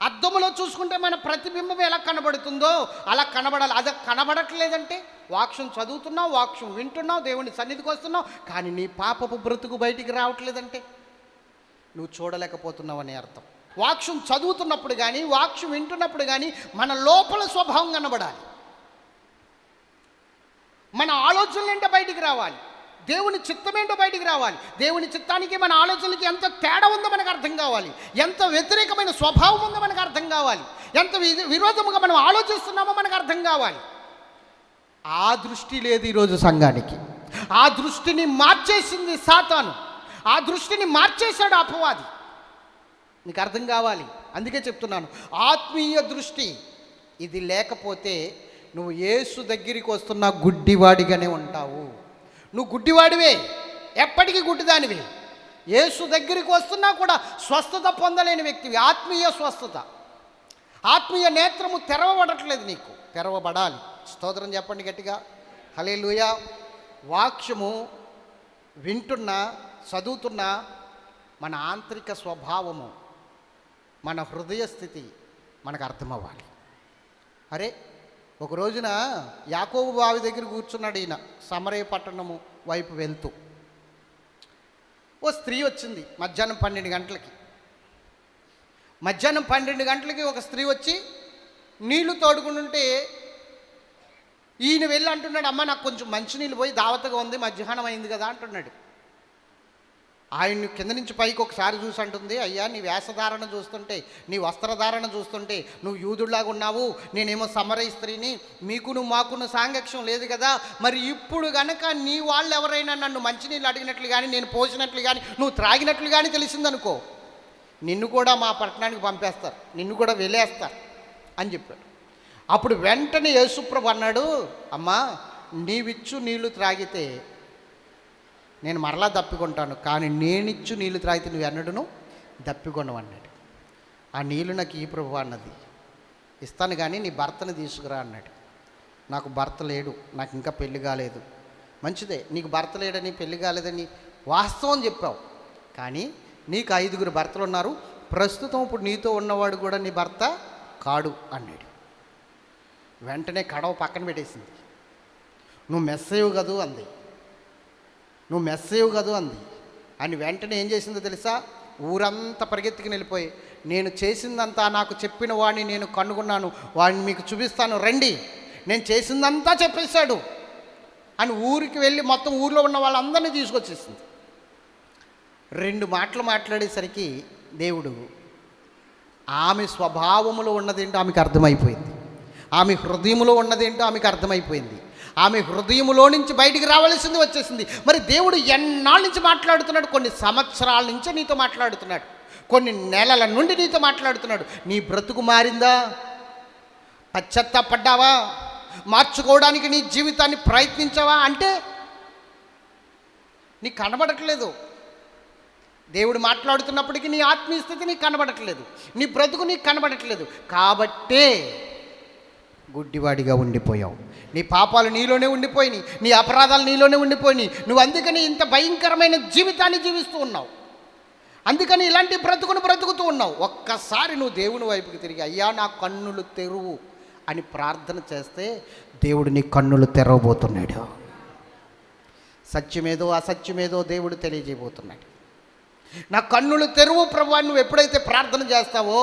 అద్దములో చూసుకుంటే మన ప్రతిబింబం ఎలా కనబడుతుందో అలా కనబడాలి. అది కనబడట్లేదంటే వాక్యం చదువుతున్నావు, వాక్యం వింటున్నావు, దేవుని సన్నిధికి వస్తున్నావు, కానీ నీ పాపపు బ్రతుకు బయటికి రావట్లేదంటే నువ్వు చూడలేకపోతున్నావు అని అర్థం. వాక్యం చదువుతున్నప్పుడు కానీ వాక్యం వింటున్నప్పుడు కానీ మన లోపల స్వభావం కనబడాలి. మన ఆలోచనలు ఏంటో బయటికి రావాలి, దేవుని చిత్తం ఏంటో బయటికి రావాలి. దేవుని చిత్తానికి మన ఆలోచనలకి ఎంత తేడా ఉందో మనకు అర్థం కావాలి, ఎంత వ్యతిరేకమైన స్వభావం ఉందో మనకు అర్థం కావాలి, ఎంత విరోధముగా మనం ఆలోచిస్తున్నామో మనకు అర్థం కావాలి. ఆ దృష్టి లేదు ఈరోజు సంఘానికి. ఆ దృష్టిని మార్చేసింది సాతాను, ఆ దృష్టిని మార్చేశాడు అపవాది. నీకు అర్థం కావాలి. అందుకే చెప్తున్నాను, ఆత్మీయ దృష్టి ఇది లేకపోతే నువ్వు యేసు దగ్గరికి వస్తున్న గుడ్డివాడిగానే ఉంటావు. నువ్వు గుడ్డివాడివే, ఎప్పటికీ గుడ్డిదానివే. యేసు దగ్గరికి వస్తున్నా కూడా స్వస్థత పొందలేని వ్యక్తివి. ఆత్మీయ స్వస్థత, ఆత్మీయ నేత్రము తెరవబడట్లేదు, నీకు తెరవబడాలి. స్తోత్రం చెప్పండి గట్టిగా, హల్లెలూయా. వాక్యము వింటున్నా చదువుతున్నా మన ఆంతరిక స్వభావము, మన హృదయ స్థితి మనకు అర్థమవ్వాలి. అరే, ఒక రోజున యాకోబు బావి దగ్గర కూర్చున్నాడు ఈయన, సమరయ పట్టణము వైపు వెళ్తూ. ఓ స్త్రీ వచ్చింది మధ్యాహ్నం 12 గంటలకి. మధ్యాహ్నం 12 గంటలకి ఒక స్త్రీ వచ్చి నీళ్లు తోడుకుంటుంటే ఈయన వెళ్ళి అంటున్నాడు, అమ్మ నాకు కొంచెం మంచినీళ్ళు పోయి దావతగా ఉంది, మధ్యాహ్నం అయింది కదా అంటున్నాడు. ఆయన్ని కింద నుంచి పైకి ఒకసారి చూసి అంటుంది, అయ్యా నీ వేషధారణ చూస్తుంటే, నీ వస్త్రధారణ చూస్తుంటే నువ్వు యూదుడిలాగా ఉన్నావు, నేనేమో సమరయ స్త్రీని, మీకును మాకును సాంగత్యం లేదు కదా, మరి ఇప్పుడు గనక నీ వాళ్ళు ఎవరైనా నన్ను మంచినీళ్ళు అడిగినట్లు కానీ, నేను పోసినట్లు కానీ, నువ్వు త్రాగినట్లు కానీ తెలిసిందనుకో, నిన్ను కూడా మా పట్టణానికి పంపేస్తారు, నిన్ను కూడా వెళ్ళేస్తారు అని చెప్పాడు. అప్పుడు వెంటనే యేసుప్రభు అన్నాడు, అమ్మా నీవిచ్చు నీళ్లు త్రాగితే నేను మరలా దప్పికొంటాను, కానీ నేనిచ్చు నీళ్లు త్రాగితే నువ్వు ఎన్నడూను దప్పికొనవు అన్నాడు. ఆ నీళ్లు నాకు ఈ ప్రభు అన్నది, ఇస్తాను కానీ నీ భర్తను తీసుకురా అన్నాడు. నాకు భర్త లేడు, నాకు ఇంకా పెళ్లి కాలేదు. మంచిదే, నీకు భర్త లేడని పెళ్లి కాలేదని వాస్తవం చెప్పావు, కానీ నీకు 5 భర్తలు ఉన్నారు, ప్రస్తుతం ఇప్పుడు నీతో ఉన్నవాడు కూడా నీ భర్త కాడు అన్నాడు. వెంటనే కడవ పక్కన పెట్టేసింది. నువ్వు మెస్సేవు కదూ అంది, నువ్వు మెస్సేవు కదూ అంది. అని వెంటనే ఏం చేసిందో తెలుసా? ఊరంతా పరిగెత్తుకుని వెళ్ళిపోయి, నేను చేసిందంతా నాకు చెప్పిన వాడిని నేను కనుగొన్నాను, వాడిని మీకు చూపిస్తాను రండి, నేను చేసిందంతా చెప్పేశాడు అని ఊరికి వెళ్ళి మొత్తం ఊరిలో ఉన్న వాళ్ళందరినీ తీసుకొచ్చేసింది. 2 మాటలు మాట్లాడేసరికి దేవుడు ఆమె స్వభావములో ఉన్నదేంటో ఆమెకు అర్థమైపోయింది, ఆమె హృదయములో ఉన్నదేంటో ఆమెకు అర్థమైపోయింది. ఆమె హృదయములో నుంచి బయటికి రావాల్సింది వచ్చేసింది. మరి దేవుడు ఎన్నాళ్ళ నుంచి మాట్లాడుతున్నాడు? కొన్ని సంవత్సరాల నుంచే నీతో మాట్లాడుతున్నాడు, కొన్ని నెలల నుండి నీతో మాట్లాడుతున్నాడు. నీ బ్రతుకు మారిందా? పశ్చాత్తాపడ్డావా? మార్చుకోవడానికి నీ జీవితాన్ని ప్రయత్నించావా? అంటే నీకు కనబడట్లేదు. దేవుడు మాట్లాడుతున్నప్పటికీ నీ ఆత్మీయ స్థితి నీకు కనబడట్లేదు, నీ బ్రతుకు నీకు కనబడట్లేదు. కాబట్టే గుడ్డివాడిగా ఉండిపోయావు. నీ పాపాలు నీలోనే ఉండిపోయినాయి, నీ అపరాధాలు నీలోనే ఉండిపోయినాయి. నువ్వు అందుకని ఇంత భయంకరమైన జీవితాన్ని జీవిస్తూ ఉన్నావు, అందుకని ఇలాంటి బ్రతుకుతూ ఉన్నావు. ఒక్కసారి నువ్వు దేవుని వైపుకి తిరిగి, అయ్యా నా కన్నులు తెరువు అని ప్రార్థన చేస్తే దేవుడు నీ కన్నులు తెరవబోతున్నాడు. సత్యమేదో అసత్యమేదో దేవుడు తెలియజేయబోతున్నాడు. నా కన్నులు తెరువు ప్రభువా నువ్వు ఎప్పుడైతే ప్రార్థన చేస్తావో,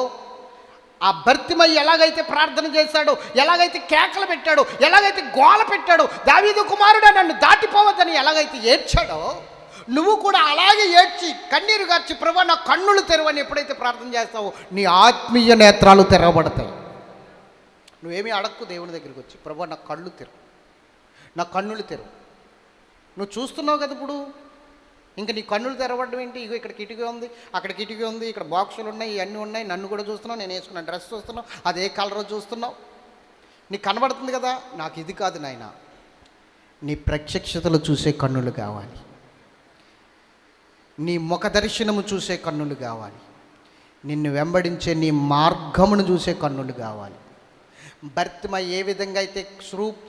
ఆ బర్తిమయి ఎలాగైతే ప్రార్థన చేశాడో, ఎలాగైతే కేకలు పెట్టాడో, ఎలాగైతే గోల పెట్టాడో, దావీదు కుమారుడా నన్ను దాటిపోవద్దని ఎలాగైతే ఏడ్చాడో, నువ్వు కూడా అలాగే ఏడ్చి కన్నీరు గార్చి ప్రభువా నా కన్నులు తెరవని ఎప్పుడైతే ప్రార్థన చేస్తావో నీ ఆత్మీయ నేత్రాలు తెరవబడతాయి. నువ్వేమీ అడక్కు దేవుని దగ్గరికి వచ్చి, ప్రభువా నా కళ్ళు తెరువు, నా కన్నులు తెరువు. నువ్వు చూస్తున్నావు కదా ఇప్పుడు, ఇంకా నీ కన్నులు తెరవడం ఏంటి? ఇగో ఇక్కడ కిటికీ ఉంది, అక్కడ కిటికీ ఉంది, ఇక్కడ బాక్సులు ఉన్నాయి, ఇవన్నీ ఉన్నాయి, నన్ను కూడా చూస్తున్నావు, నేను వేసుకున్న డ్రెస్ చూస్తున్నావు, అదే కలర్ చూస్తున్నావు, నీకు కనబడుతుంది కదా. నాకు ఇది కాదు నాయన, నీ ప్రత్యక్షతలు చూసే కన్నులు కావాలి, నీ ముఖ దర్శనము చూసే కన్నులు కావాలి, నిన్ను వెంబడించే నీ మార్గమును చూసే కన్నులు కావాలి. భర్తిమై ఏ విధంగా అయితే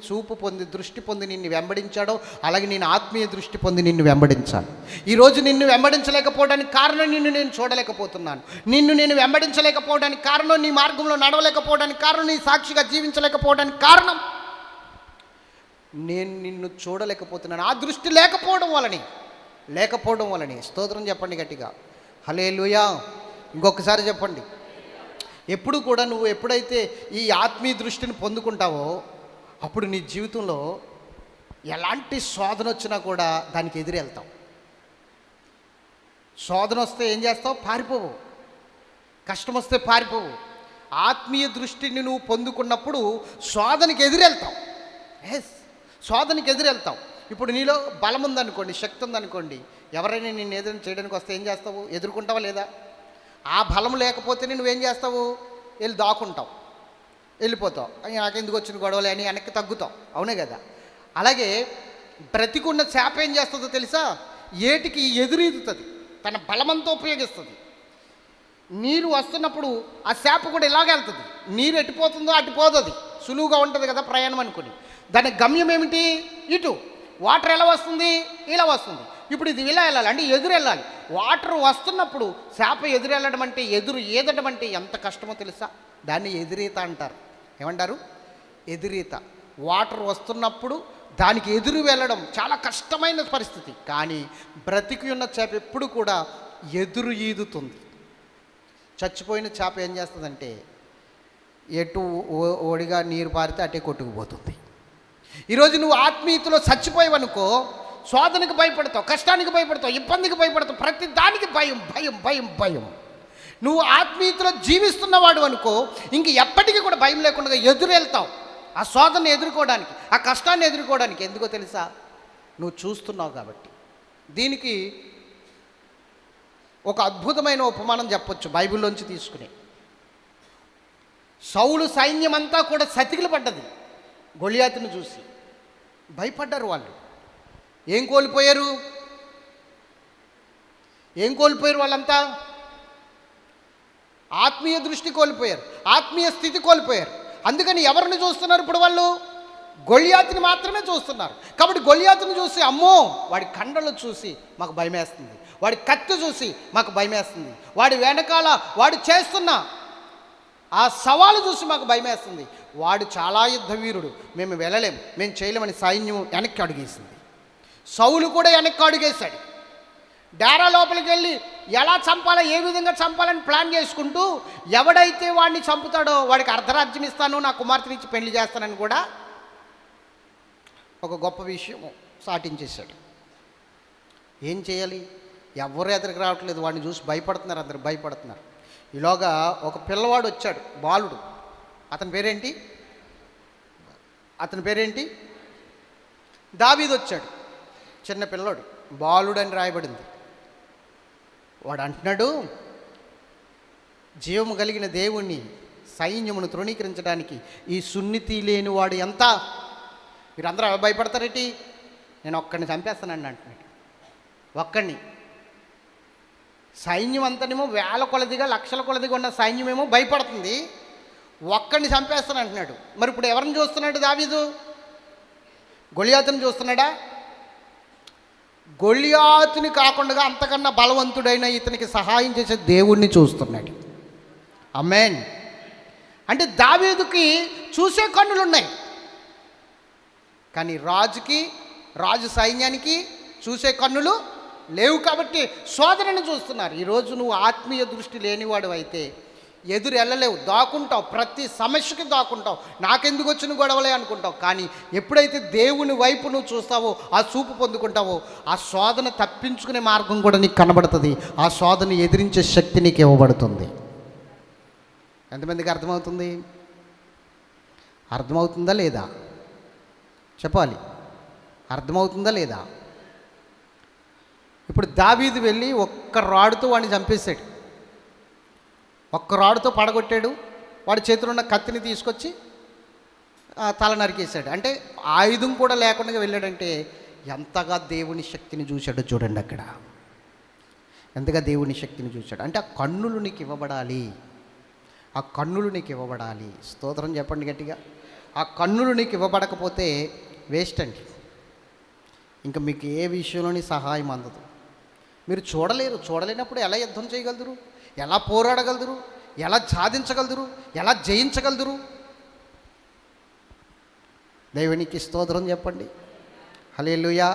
చూపు పొంది దృష్టి పొంది నిన్ను వెంబడించాడో అలాగే నేను ఆత్మీయ దృష్టి పొంది నిన్ను వెంబడించాలి. ఈరోజు నిన్ను వెంబడించలేకపోవడానికి కారణం నిన్ను నేను చూడలేకపోతున్నాను, నిన్ను నేను వెంబడించలేకపోవడానికి కారణం, నీ మార్గంలో నడవలేకపోవడానికి కారణం, నీ సాక్షిగా జీవించలేకపోవడానికి కారణం నేను నిన్ను చూడలేకపోతున్నాను. ఆ దృష్టి లేకపోవడం వలని స్తోత్రం చెప్పండి గట్టిగా, హల్లెలూయా. ఇంకొకసారి చెప్పండి. ఎప్పుడు కూడా నువ్వు ఎప్పుడైతే ఈ ఆత్మీయ దృష్టిని పొందుకుంటావో అప్పుడు నీ జీవితంలో ఎలాంటి శోధన వచ్చినా కూడా దానికి ఎదురెళ్తావు. శోధన వస్తే ఏం చేస్తావు? పారిపోవు. కష్టం వస్తే పారిపోవు. ఆత్మీయ దృష్టిని నువ్వు పొందుకున్నప్పుడు శోధనకి ఎదురెళ్తావు. శోధనకి ఎదురెళ్తావు. ఇప్పుడు నీలో బలం ఉందనుకోండి, శక్తి ఉందనుకోండి, ఎవరైనా నేను ఏదైనా చేయడానికి వస్తే ఏం చేస్తావు? ఎదుర్కొంటావా లేదా? ఆ బలం లేకపోతేనే నువ్వేం చేస్తావు? వెళ్ళి దాక్కుంటావు, వెళ్ళిపోతావు, నాకెందుకు వచ్చిన గొడవలే అని వెనక్కి తగ్గుతావు, అవునే కదా. అలాగే బ్రతికున్న చేప ఏం చేస్తుందో తెలుసా? ఏటికి ఎదురీదుతుంది, తన బలమంతా ఉపయోగిస్తుంది. నీరు వస్తున్నప్పుడు ఆ చేప కూడా ఇలాగే వెళ్తుంది, నీరు ఎట్టిపోతుందో అటుపోతుంది, సులువుగా ఉంటుంది కదా ప్రయాణం అనుకుని. దాని గమ్యం ఏమిటి? ఇటు. వాటర్ ఎలా వస్తుంది? ఇలా వస్తుంది. ఇప్పుడు ఇది ఇలా వెళ్ళాలి అంటే ఎదురు వెళ్ళాలి. వాటర్ వస్తున్నప్పుడు చేప ఎదురు వెళ్ళడం అంటే, ఎదురు ఈదడం అంటే ఎంత కష్టమో తెలుసా? దాన్ని ఎదురీత అంటారు. ఏమంటారు? ఎదురీత. వాటర్ వస్తున్నప్పుడు దానికి ఎదురు వెళ్ళడం చాలా కష్టమైన పరిస్థితి. కానీ బ్రతికి ఉన్న చేప ఎప్పుడు కూడా ఎదురు ఈదుతుంది. చచ్చిపోయిన చేప ఏం చేస్తుందంటే ఎటు ఓడిగా నీరు పారితే అటే కొట్టుకుపోతుంది. ఈరోజు నువ్వు ఆత్మీయతలో చచ్చిపోయావనుకో, శోధనకు భయపడతావు, కష్టానికి భయపడతావు, ఇబ్బందికి భయపడతావు, ప్రతి దానికి భయం భయం భయం భయం. నువ్వు ఆత్మీయతలో జీవిస్తున్నవాడు అనుకో, ఇంక ఎప్పటికీ కూడా భయం లేకుండా ఎదురు వెళ్తావు ఆ శోధనను ఎదుర్కోవడానికి, ఆ కష్టాన్ని ఎదుర్కోవడానికి. ఎందుకో తెలుసా? నువ్వు చూస్తున్నావు కాబట్టి. దీనికి ఒక అద్భుతమైన ఉపమానం చెప్పొచ్చు బైబిల్లోంచి తీసుకుని. సౌలు సైన్యం అంతా కూడా సతికిలు పడ్డది గొలియాతును చూసి. భయపడ్డారు వాళ్ళు. ఏం కోల్పోయారు? వాళ్ళంతా? ఆత్మీయ దృష్టి కోల్పోయారు, ఆత్మీయ స్థితి కోల్పోయారు. అందుకని ఎవరిని చూస్తున్నారు ఇప్పుడు వాళ్ళు? గొలియాతుని మాత్రమే చూస్తున్నారు. కాబట్టి గొలియాతుని చూసి అమ్మో, వాడి కండలు చూసి మాకు భయమేస్తుంది, వాడి కత్తి చూసి మాకు భయమేస్తుంది, వాడి వెనకాల వాడు చేస్తున్న ఆ సవాలు చూసి మాకు భయమేస్తుంది, వాడు చాలా యుద్ధ వీరుడు, మేము వెళ్ళలేం, మేము చేయలేమని సైన్యం వెనక్కి అడుగేసింది. సౌలు కూడా వెనక్కి అడుగేశాడు. డేరా లోపలికి వెళ్ళి ఎలా చంపాలో, ఏ విధంగా చంపాలని ప్లాన్ చేసుకుంటూ, ఎవడైతే వాడిని చంపుతాడో వాడికి అర్ధరాజ్యం ఇస్తాను, నా కుమార్తెని ఇచ్చి పెళ్లి చేస్తానని కూడా ఒక గొప్ప విషయం సాటించేశాడు. ఏం చేయాలి? ఎవరు ఎదురుకు రావట్లేదు, వాడిని చూసి భయపడుతున్నారు, అందరు భయపడుతున్నారు. ఈలోగా ఒక పిల్లవాడు వచ్చాడు, బాలుడు. అతని పేరేంటి? దావీదు వచ్చాడు. చిన్న పిల్లోడు, బాలుడు అని రాయబడింది. వాడు అంటున్నాడు, జీవము కలిగిన దేవుణ్ణి సైన్యమును తృణీకరించడానికి ఈ సున్నితి లేని వాడు ఎంత? మీరందరూ భయపడతారేంటి? నేను ఒక్కడిని చంపేస్తానండి అంటున్నాడు. ఒక్కడిని. సైన్యం అంతనేమో వేల కొలదిగా లక్షల కొలదిగా ఉన్న సైన్యమేమో భయపడుతుంది, ఒక్కడిని చంపేస్తాను అంటున్నాడు. మరి ఇప్పుడు ఎవరిని చూస్తున్నాడు దావీదు? గొలియాతుని చూస్తున్నాడా? గొలియాతుని కాకుండా అంతకన్నా బలవంతుడైన ఇతనికి సహాయం చేసే దేవుణ్ణి చూస్తున్నాడు. ఆమేన్. అంటే దావీదుకి చూసే కన్నులు ఉన్నాయి, కానీ రాజు సైన్యానికి చూసే కన్నులు లేవు. కాబట్టి శోధనను చూస్తున్నారు. ఈరోజు నువ్వు ఆత్మీయ దృష్టి లేనివాడు అయితే ఎదురు వెళ్ళలేవు, దాక్కుంటావు, ప్రతి సమస్యకి దాక్కుంటావు, నాకెందుకు వచ్చిన గొడవలే అనుకుంటావు. కానీ ఎప్పుడైతే దేవుని వైపు నువ్వు చూస్తావో, ఆ చూపు పొందుకుంటావో, ఆ శోధన తప్పించుకునే మార్గం కూడా నీకు కనబడుతుంది, ఆ శోధన ఎదిరించే శక్తి నీకు ఇవ్వబడుతుంది. ఎంతమందికి అర్థమవుతుంది? అర్థమవుతుందా లేదా చెప్పాలి. అర్థమవుతుందా లేదా? ఇప్పుడు దావీదు వెళ్ళి ఒక్క రాడుతో వాడిని చంపేశాడు, ఒక్క రాడుతో పడగొట్టాడు. వాడి చేతిలో ఉన్న కత్తిని తీసుకొచ్చి తల నరికేశాడు. అంటే ఆయుధం కూడా లేకుండా వెళ్ళాడంటే ఎంతగా దేవుని శక్తిని చూశాడో చూడండి. అక్కడ ఎంతగా దేవుని శక్తిని చూశాడు అంటే ఆ కన్నులు నీకు ఇవ్వబడాలి, ఆ కన్నులు నీకు ఇవ్వబడాలి. స్తోత్రం చెప్పండి గట్టిగా. ఆ కన్నులు నీకు ఇవ్వబడకపోతే వేస్ట్ అండి. ఇంకా మీకు ఏ విషయంలోని సహాయం అందదు. మీరు చూడలేరు. చూడలేనప్పుడు ఎలా యుద్ధం చేయగలుగురు, ఎలా పోరాడగలుగురు, ఎలా సాధించగలుగురు, ఎలా జయించగలుగురు? దేవునికి స్తోత్రం చెప్పండి. హల్లెలూయా.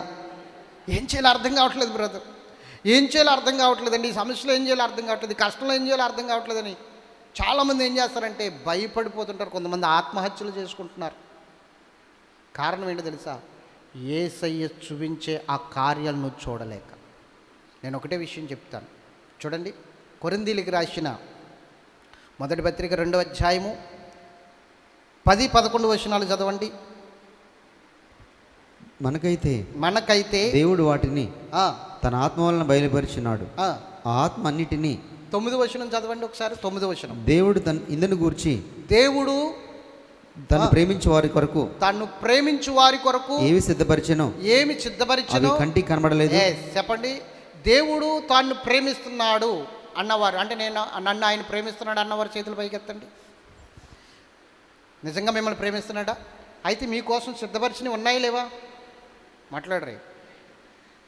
ఏం చేయాలో అర్థం కావట్లేదు బ్రదర్, ఏం చేయాలో అర్థం కావట్లేదండి, ఈ సమస్యలో ఏం చేయాలో అర్థం కావట్లేదు, ఈ కష్టంలో ఏం చేయాలో అర్థం కావట్లేదని చాలామంది ఏం చేస్తారంటే భయపడిపోతుంటారు. కొంతమంది ఆత్మహత్యలు చేసుకుంటున్నారు. కారణం ఏంటో తెలుసా? యేసయ్య చూపించే ఆ కార్యాలను చూడలేక. నేను ఒకటే విషయం చెప్తాను చూడండి. కొరింథీయులకు రాసిన మొదటి పత్రిక 2వ అధ్యాయము 10-11 వచనాలు చదవండి. మనకైతే దేవుడు వాటిని తన ఆత్మ వలన బయలుపరిచినాడు. ఆ ఆత్మ అన్నిటినీ 9వ వచనం చదవండి ఒకసారి. 9వ వచనం. దేవుడు ఇందును గూర్చి దేవుడు తను ప్రేమించు వారి కొరకు ఏమి సిద్ధపరిచెనో కంటికి కనబడలేదు. చెప్పండి. దేవుడు తాను ప్రేమిస్తున్నాడు అన్నవారు, అంటే నన్ను ఆయన ప్రేమిస్తున్నాడు అన్నవారు చేతులు పైకెత్తండి. నిజంగా మిమ్మల్ని ప్రేమిస్తున్నాడా? అయితే మీకోసం సిద్ధపరిచినవి ఉన్నాయి లేవా? మాట్లాడరే.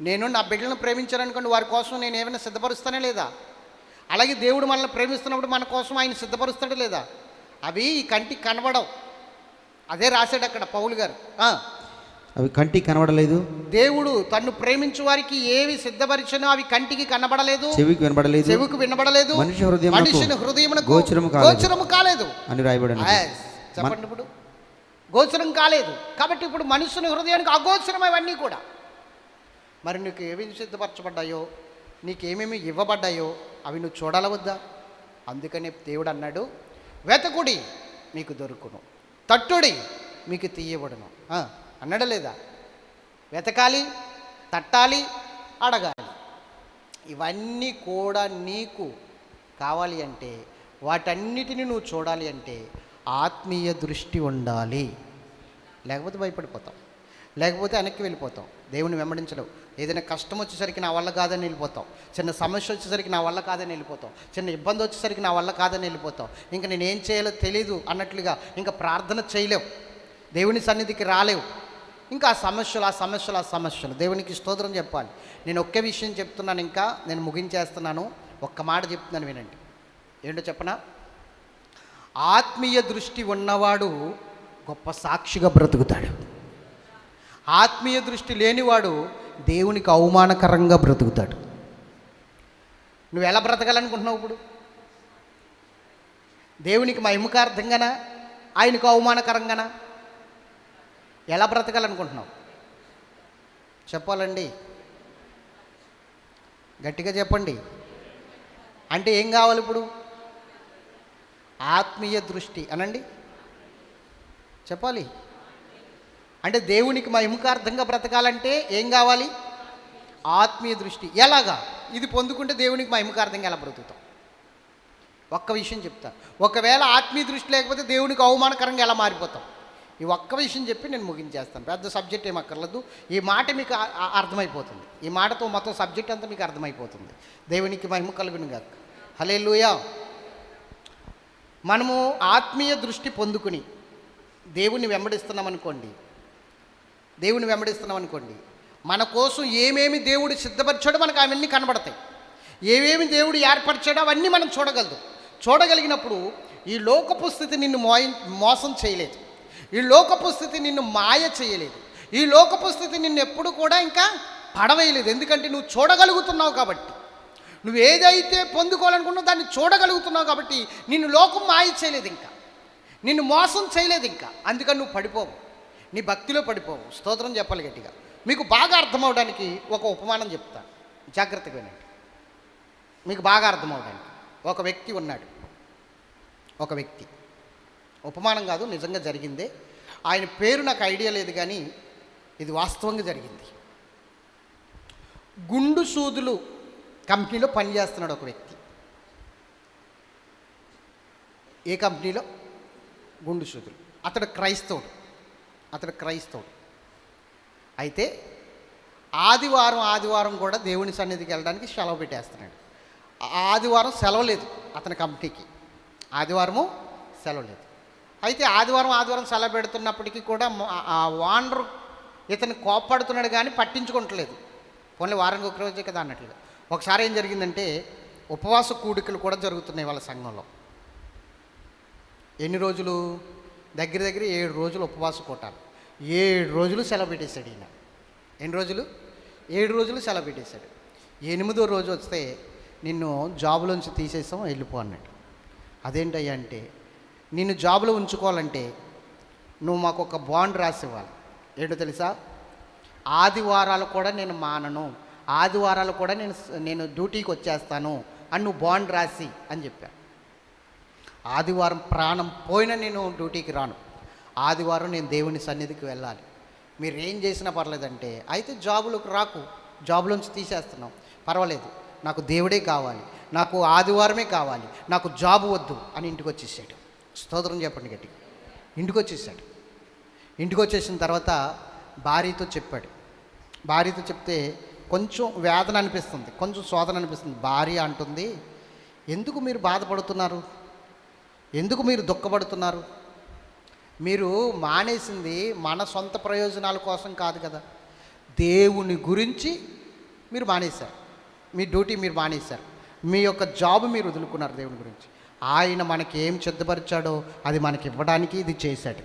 నేను నా బిడ్డలను ప్రేమించాననుకోండి, వారి కోసం నేను ఏమైనా సిద్ధపరుస్తానే లేదా? అలాగే దేవుడు మనల్ని ప్రేమిస్తున్నప్పుడు మన కోసం ఆయన సిద్ధపరుస్తాడా లేదా? అవి ఈ కంటికి కనబడవు. అదే రాశాడు అక్కడ పౌలు గారు. అవి కంటికి కనబడలేదు. దేవుడు తన్ను ప్రేమించు వారికి ఏవి సిద్ధపరిచినో అవి కంటికి కనబడలేదు, చెవికి వినబడలేదు, మనిషిని హృదయమునకు గోచరము కాలేదు అని రాయబడింది. చెప్పండి. ఇప్పుడు గోచరం కాలేదు కాబట్టి ఇప్పుడు మనుషుని హృదయానికి అగోచరమైవన్నీ కూడా. మరి నీకు ఏమేమి సిద్ధపరచబడ్డాయో, నీకేమేమి ఇవ్వబడ్డాయో అవి నువ్వు చూడాలవద్దా? అందుకనే దేవుడు అన్నాడు, వెతకుడి మీకు దొరుకును, తట్టుడి మీకు తీయబడును అన్నాడా లేదా? వెతకాలి, తట్టాలి, అడగాలి. ఇవన్నీ కూడా నీకు కావాలి అంటే, వాటన్నిటిని నువ్వు చూడాలి అంటే ఆత్మీయ దృష్టి ఉండాలి. లేకపోతే భయపడిపోతాం, లేకపోతే వెనక్కి వెళ్ళిపోతాం, దేవుని వెంబడించలేవు. ఏదైనా కష్టం వచ్చేసరికి నా వల్ల కాదని వెళ్ళిపోతాం, చిన్న సమస్య వచ్చేసరికి నా వల్ల కాదని వెళ్ళిపోతాం, చిన్న ఇబ్బంది వచ్చేసరికి నా వల్ల కాదని వెళ్ళిపోతాం. ఇంకా నేనేం చేయాలో తెలీదు అన్నట్లుగా ఇంకా ప్రార్థన చేయలేవు, దేవుని సన్నిధికి రాలేవు. ఇంకా ఆ సమస్యలు దేవునికి స్తోత్రం చెప్పాలి. నేను ఒకే విషయం చెప్తున్నాను, ఇంకా నేను ముగించేస్తున్నాను. ఒక్క మాట చెప్తున్నాను వినండి. ఏంటో చెప్పనా? ఆత్మీయ దృష్టి ఉన్నవాడు గొప్ప సాక్షిగా బ్రతుకుతాడు. ఆత్మీయ దృష్టి లేనివాడు దేవునికి అవమానకరంగా బ్రతుకుతాడు. నువ్వు ఎలా బ్రతకాలనుకుంటున్నావు? ఇప్పుడు దేవునికి మహిమకార్థంగానా, ఆయనకు అవమానకరంగానా? ఎలా బ్రతకాలనుకుంటున్నావు చెప్పాలండి, గట్టిగా చెప్పండి. అంటే ఏం కావాలి ఇప్పుడు? ఆత్మీయ దృష్టి అనండి, చెప్పాలి. అంటే దేవునికి మహిమకార్థంగా బ్రతకాలంటే ఏం కావాలి? ఆత్మీయ దృష్టి. ఎలాగా? ఇది పొందుకుంటే దేవునికి మహిమకార్థంగా ఎలా బ్రతుకుతాం? ఒక్క విషయం చెప్తాను. ఒకవేళ ఆత్మీయ దృష్టి లేకపోతే దేవునికి అవమానకరంగా ఎలా మారిపోతాం? ఈ ఒక్క విషయం చెప్పి నేను ముగించేస్తాను. పెద్ద సబ్జెక్ట్ ఏం అక్కర్లేదు, ఈ మాట మీకు అర్థమైపోతుంది. ఈ మాటతో మొత్తం సబ్జెక్ట్ అంతా మీకు అర్థమైపోతుంది. దేవునికి మహిమ కలుగును గాక. హల్లెలూయా. మనము ఆత్మీయ దృష్టి పొందుకుని దేవుని వెంబడిస్తున్నాం అనుకోండి, మన కోసం ఏమేమి దేవుడు సిద్ధపరిచాడో మనకు అవన్నీ కనబడతాయి. ఏమేమి దేవుడు ఏర్పరిచాడో అవన్నీ మనం చూడగలిగినప్పుడు ఈ లోకపు స్థితి నిన్ను మోసం చేయలేదు, ఈ లోకపు స్థితి నిన్ను మాయ చేయలేదు, ఈ లోకపు స్థితి నిన్ను ఎప్పుడు కూడా ఇంకా పడవేయలేదు. ఎందుకంటే నువ్వు చూడగలుగుతున్నావు కాబట్టి, నువ్వు ఏదైతే పొందుకోవాలనుకున్నావు దాన్ని చూడగలుగుతున్నావు కాబట్టి నిన్ను లోకం మాయ చేయలేదు, ఇంకా నిన్ను మోసం చేయలేదు. ఇంకా అందుకని నువ్వు పడిపోవు, నీ భక్తిలో పడిపోవు. స్తోత్రం చెప్పాలి గట్టిగా. మీకు బాగా అర్థమవడానికి ఒక ఉపమానం చెప్తాను, జాగ్రత్తగా వినండి. మీకు బాగా అర్థమవడానికి ఒక వ్యక్తి ఉన్నాడు. ఒక వ్యక్తి, ఉపమానం కాదు, నిజంగా జరిగిందే. ఆయన పేరు నాకు ఐడియా లేదు, కానీ ఇది వాస్తవంగా జరిగింది. గుండు సూదులు కంపెనీలో పనిచేస్తున్నాడు ఒక వ్యక్తి. ఏ కంపెనీలో? గుండు సూదులు. అతడు క్రైస్తవుడు. అయితే ఆదివారం కూడా దేవుని సన్నిధికి వెళ్ళడానికి సెలవు పెట్టేస్తున్నాడు. ఆదివారం సెలవు లేదు అతని కంపెనీకి, ఆదివారము సెలవు లేదు. అయితే ఆదివారం సెలవు పెడుతున్నప్పటికీ కూడా ఆ ఓనర్ ఇతను కోప్పడుతున్నాడు కానీ పట్టించుకుంటలేదు. పోనీ వారానికి ఒక రోజే కదా అన్నట్లుగా. ఒకసారి ఏం జరిగిందంటే ఉపవాస కూడికలు కూడా జరుగుతున్నాయి వాళ్ళ సంఘంలో. ఎన్ని రోజులు? దగ్గర 7 రోజులు ఉపవాస కూటాలు. 7 రోజులు సెలవు పెట్టేశాడు ఈయన. ఎన్ని రోజులు? 7 రోజులు సెలవు పెట్టేశాడు. 8వ రోజు వస్తే నిన్ను జాబులోంచి తీసేసాం, వెళ్ళిపో అన్నాడు. అదేంటయ్యా అంటే, నిన్ను జాబులో ఉంచుకోవాలంటే నువ్వు మాకు ఒక బాండ్ రాసి ఇవ్వాలి. ఏంటో తెలుసా? ఆదివారాలు కూడా నేను మానను, ఆదివారాలు కూడా నేను డ్యూటీకి వచ్చేస్తాను అని నువ్వు బాండ్ రాసి అని చెప్పాను. ఆదివారం ప్రాణం పోయినా నేను డ్యూటీకి రాను, ఆదివారం నేను దేవుని సన్నిధికి వెళ్ళాలి. మీరు ఏం చేసినా పర్లేదంటే, అయితే జాబులోకి రాకు, జాబులోంచి తీసేస్తున్నాం, పర్వాలేదు, నాకు దేవుడే కావాలి, నాకు ఆదివారమే కావాలి, నాకు జాబు వద్దు అని ఇంటికి వచ్చేసాడు. స్తోత్రం చెప్పండి గట్టిగా. ఇంటికి వచ్చేసిన తర్వాత భార్యతో చెప్పాడు. భార్యతో చెప్తే కొంచెం వేదన అనిపిస్తుంది, కొంచెం శోధన అనిపిస్తుంది. భార్య అంటుంది, ఎందుకు మీరు బాధపడుతున్నారు, ఎందుకు మీరు దుఃఖపడుతున్నారు? మీరు మానేసింది మన సొంత ప్రయోజనాల కోసం కాదు కదా, దేవుని గురించి మీరు మానేశారు, మీ డ్యూటీ మీరు మానేశారు, మీ యొక్క జాబ్ మీరు వదులుకున్నారు దేవుని గురించి. ఆయన మనకి ఏం సిద్ధపరిచాడో అది మనకి ఇవ్వడానికి ఇది చేశాడు.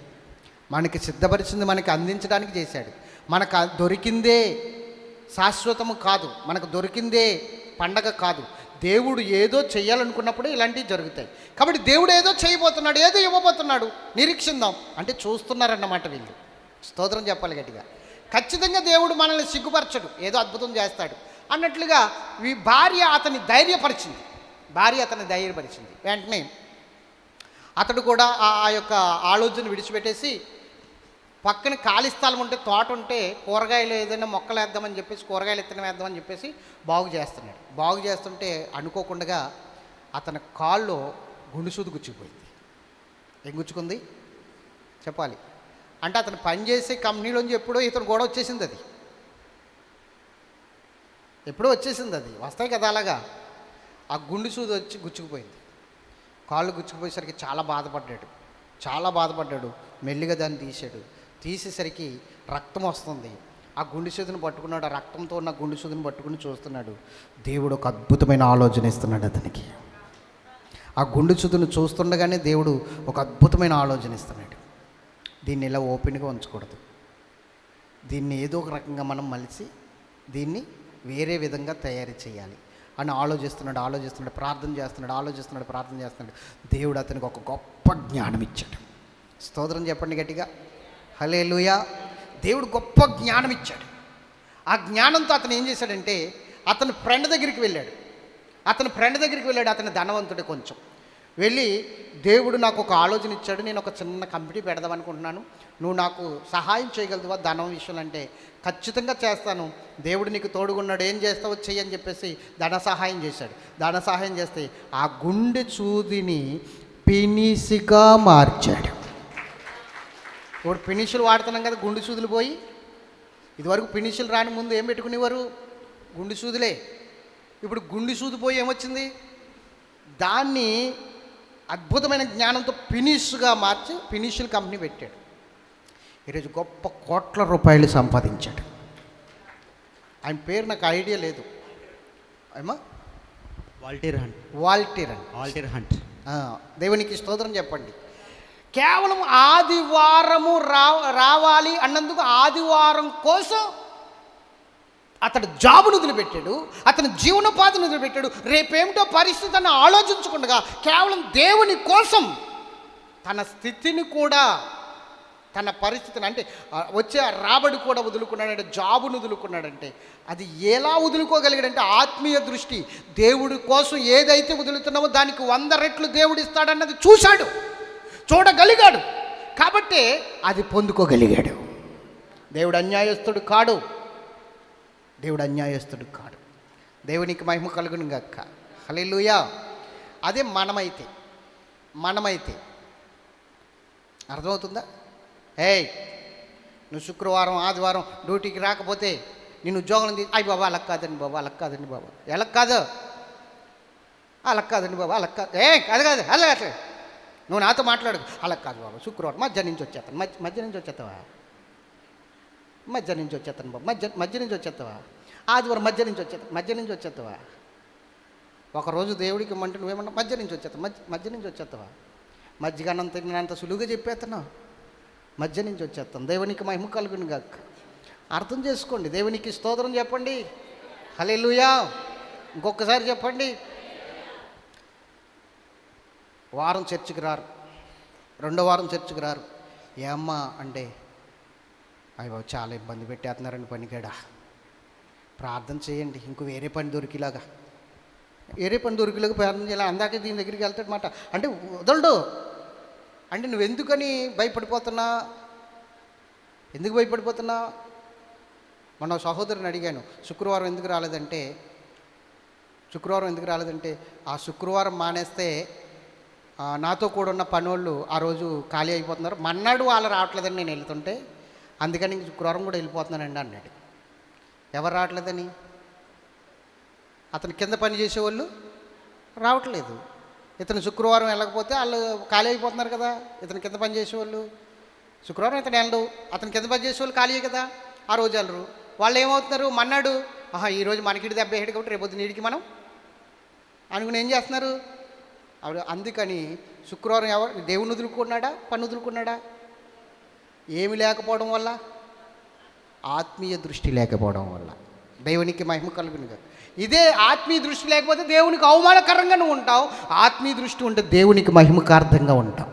మనకి సిద్ధపరిచింది మనకి అందించడానికి చేశాడు. మనకు దొరికిందే శాశ్వతము కాదు, మనకు దొరికిందే పండగ కాదు. దేవుడు ఏదో చేయాలనుకున్నప్పుడే ఇలాంటివి జరుగుతాయి. కాబట్టి దేవుడు ఏదో చేయబోతున్నాడు, ఏదో ఇవ్వబోతున్నాడు, నిరీక్షిందాం అంటే చూస్తున్నారన్నమాట వీళ్ళు. స్తోత్రం చెప్పాలి గట్టిగా. ఖచ్చితంగా దేవుడు మనల్ని సిగ్గుపరచడు, ఏదో అద్భుతం చేస్తాడు అన్నట్లుగా ఈ భార్య అతన్ని ధైర్యపరిచింది. వెంటనే అతడు కూడా ఆ యొక్క ఆలోచన విడిచిపెట్టేసి పక్కన ఖాళీ స్థలం ఉంటే, తోట ఉంటే, కూరగాయలు ఏదైనా మొక్కలు వేద్దామని చెప్పేసి, కూరగాయలు విత్తనం వేద్దామని చెప్పేసి బాగు చేస్తుంటే అనుకోకుండా అతని కాల్లో గుండుసూది గుచ్చుకుపోయింది. ఏం గుచ్చుకుంది చెప్పాలి అంటే, అతను పనిచేసే కంపెనీలోంచి ఎప్పుడో ఇతను కూడా వచ్చేసింది. అది ఎప్పుడో వచ్చేసింది, అది వస్తాయి కదా అలాగా. ఆ గుండుసూది వచ్చి గుచ్చుకుపోయింది. కాళ్ళు గుచ్చుకుపోయేసరికి చాలా బాధపడ్డాడు. మెల్లిగా దాన్ని తీసేసరికి రక్తం వస్తుంది. ఆ గుండె సూదిని పట్టుకున్నాడు, ఆ రక్తంతో ఉన్న గుండె సూదిని పట్టుకుని చూస్తున్నాడు. దేవుడు ఒక అద్భుతమైన ఆలోచన ఇస్తున్నాడు అతనికి. ఆ గుండె సూదిని చూస్తుండగానే దేవుడు ఒక అద్భుతమైన ఆలోచన ఇస్తున్నాడు. దీన్ని ఇలా ఓపెన్గా ఉంచకూడదు, దీన్ని ఏదో ఒక రకంగా మనం మలిచి దీన్ని వేరే విధంగా తయారు చేయాలి అని ఆలోచిస్తున్నాడు. ప్రార్థన చేస్తున్నాడు. దేవుడు అతనికి ఒక గొప్ప జ్ఞానం ఇచ్చాడు. స్తోత్రం చెప్పండి గట్టిగా, హల్లెలూయా. దేవుడు గొప్ప జ్ఞానం ఇచ్చాడు. ఆ జ్ఞానంతో అతను ఏం చేశాడంటే, అతని ఫ్రెండ్ దగ్గరికి వెళ్ళాడు. అతని ధనవంతుడు. కొంచెం వెళ్ళి, దేవుడు నాకు ఒక ఆలోచన ఇచ్చాడు, నేను ఒక చిన్న కంపెనీ పెడదాం అనుకుంటున్నాను, నువ్వు నాకు సహాయం చేయగలదువా ధనం విషయం అంటే? ఖచ్చితంగా చేస్తాను, దేవుడు నీకు తోడుగున్నాడు, ఏం చేస్తావో చెయ్యని చెప్పేసి ధన సహాయం చేశాడు. ధన సహాయం చేస్తే ఆ గుండె చూదిని పినిసిగా మార్చాడు. ఇప్పుడు పినిషులు వాడుతున్నాం కదా, గుండు సూదులు పోయి. ఇదివరకు పినిషులు రాని ముందు ఏం పెట్టుకునేవారు? గుండు సూదులే. ఇప్పుడు గుండు సూది పోయి ఏమొచ్చింది? దాన్ని అద్భుతమైన జ్ఞానంతో ఫినిష్గా మార్చి ఫినిషిల్ కంపెనీ పెట్టాడు. ఈరోజు గొప్ప కోట్ల రూపాయలు సంపాదించాడు. ఆయన పేరు నాకు ఐడియా లేదు. ఏమా? Walter Hunt. దేవునికి స్తోత్రం చెప్పండి. కేవలం ఆదివారము రావాలి అన్నందుకు ఆదివారం కోసం అతడు జాబును వదిలిపెట్టాడు, అతని జీవనోపాధిని వదిలిపెట్టాడు. రేపేమిటో పరిస్థితి అని ఆలోచించకుండా కేవలం దేవుని కోసం తన స్థితిని కూడా, తన పరిస్థితిని అంటే వచ్చే రాబడి కూడా వదులుకున్నాడంటే, జాబును వదులుకున్నాడంటే అది ఎలా వదులుకోగలిగాడంటే ఆత్మీయ దృష్టి. దేవుడి కోసం ఏదైతే వదులుతున్నామో దానికి 100 రెట్లు దేవుడు ఇస్తాడన్నది చూడగలిగాడు. కాబట్టి అది పొందుకోగలిగాడు. దేవుడు అన్యాయస్తుడు కాడు. దేవుడు అన్యాయస్తుడు కాడు. దేవునికి మహిమ కలుగును గాక. హల్లెలూయా. అదే మనమైతే అర్థమవుతుందా? ఏయ్, నువ్వు శుక్రవారం ఆదివారం డ్యూటీకి రాకపోతే నేను ఉద్యోగం అయ్యి బాబా అలా కాదండి బాబా, అలా కాదండి బాబా, ఎలా కాదు, అలా కాదండి బాబా, అలా కాదు, అది కాదు, అలా అట్లా నువ్వు నాతో మాట్లాడు. అలా కాదు బాబా, శుక్రవారం మధ్య నుంచి వచ్చేస్తాను. మధ్య నుంచి వచ్చేస్తావా? మధ్య నుంచి వచ్చేస్తాను బాబు, మధ్య నుంచి వచ్చేస్తావా? ఆదివారం మధ్య నుంచి వచ్చేస్తావా? ఒకరోజు దేవుడికి ఇమ్మంటే నువ్వేమన్నా మధ్య నుంచి వచ్చేస్తావా? మధ్యగానం తిన్నంత సులువుగా చెప్పేస్తున్నావు. మధ్య నుంచి వచ్చేస్తాను. దేవునికి మహిమ కలుగును గాక. అర్థం చేసుకోండి. దేవునికి స్తోత్రం చెప్పండి. హల్లెలూయా. ఇంకొకసారి చెప్పండి. వారం చర్చికి రారు, రెండో వారం చర్చికి రారు. ఏమ్మా అంటే అయ్యో చాలా ఇబ్బంది పెట్టేస్తున్నారండి పనికాడ, ప్రార్థన చేయండి. ఇంకో వేరే పని దొరికిలాగా ప్రార్థన చేయాలి. అందాకే దీని దగ్గరికి వెళ్తాడు మాట అంటే వదలడు. అంటే నువ్వెందుకని భయపడిపోతున్నా? ఎందుకు భయపడిపోతున్నా? మన సహోదరుని అడిగాను, శుక్రవారం ఎందుకు రాలేదంటే ఆ శుక్రవారం మానేస్తే నాతో కూడా ఉన్న పనోళ్ళు ఆ రోజు ఖాళీ అయిపోతున్నారు, మన్నాడు వాళ్ళు రావట్లేదని నేను వెళ్తుంటే అందుకని శుక్రవారం కూడా వెళ్ళిపోతున్నానండి అన్నాడు. ఎవరు రావట్లేదని? అతని కింద పని చేసేవాళ్ళు రావట్లేదు. ఇతను శుక్రవారం వెళ్ళకపోతే వాళ్ళు ఖాళీ అయిపోతున్నారు కదా. ఇతని కింద పని చేసేవాళ్ళు శుక్రవారం ఇతను వెళ్ళడు, అతని కింద పని చేసేవాళ్ళు ఖాళీ కదా, ఆ రోజు వెళ్ళరు. వాళ్ళు ఏమవుతున్నారు? మన్నాడు ఈరోజు మనకిడి దెబ్బ వేయడు కాబట్టి రేపొద్దు నీడికి మనం అనుకుని ఏం చేస్తున్నారు? ఆవిడ అందుకని శుక్రవారం ఎవరు దేవుని వదులుకున్నాడా, పన్ను వదులుకున్నాడా? ఏమి లేకపోవడం వల్ల? ఆత్మీయ దృష్టి లేకపోవడం వల్ల. దేవునికి మహిమ కలుగునుగా. ఇదే ఆత్మీయ దృష్టి లేకపోతే దేవునికి అవమానకరంగా నువ్వు ఉంటావు. ఆత్మీయ దృష్టి ఉంటే దేవునికి మహిమకార్థంగా ఉంటావు.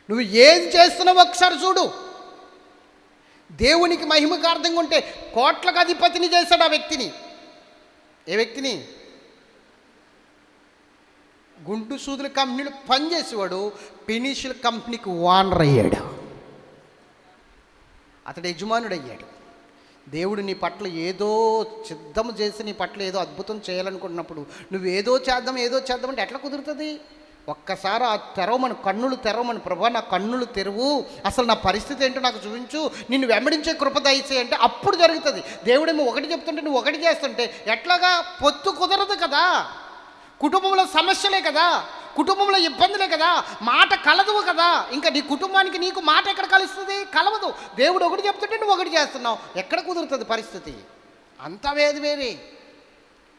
నువ్వు ఏం చేస్తున్నావు ఒకసారి చూడు. దేవునికి మహిమకార్థంగా ఉంటే కోట్లకు అధిపతిని చేశాడు ఆ వ్యక్తిని. ఏ వ్యక్తిని? గుండు సూదుల కంపెనీలో పనిచేసేవాడు ఫినిషియల్ కంపెనీకి ఓనర్ అయ్యాడు. అతడు యజమానుడు అయ్యాడు. దేవుడు నీ పట్ల ఏదో సిద్ధం చేసి నీ పట్ల ఏదో అద్భుతం చేయాలనుకున్నప్పుడు నువ్వు ఏదో చేద్దామంటే ఎట్లా కుదురుతుంది? ఒక్కసారి ఆ తెరవమని, కన్నులు తెరవమని, ప్రభా నా కన్నులు తెరువు, అసలు నా పరిస్థితి ఏంటో నాకు చూపించు, నిన్ను వెంబడించే కృప దయచేయి అంటే అప్పుడు జరుగుతుంది. దేవుడేమో ఒకటి చెప్తుంటే నువ్వు ఒకటి చేస్తుంటే ఎట్లాగా? పొత్తు కుదరదు కదా. కుటుంబంలో సమస్యలే కదా, కుటుంబంలో ఇబ్బందులే కదా, మాట కలదు కదా. ఇంకా నీ కుటుంబానికి నీకు మాట ఎక్కడ కలుస్తుంది? కలవదు. దేవుడు ఒకటి చెప్తుంటే నువ్వు ఒకటి చేస్తున్నావు, ఎక్కడ కుదురుతుంది పరిస్థితి? అంతా వేరే.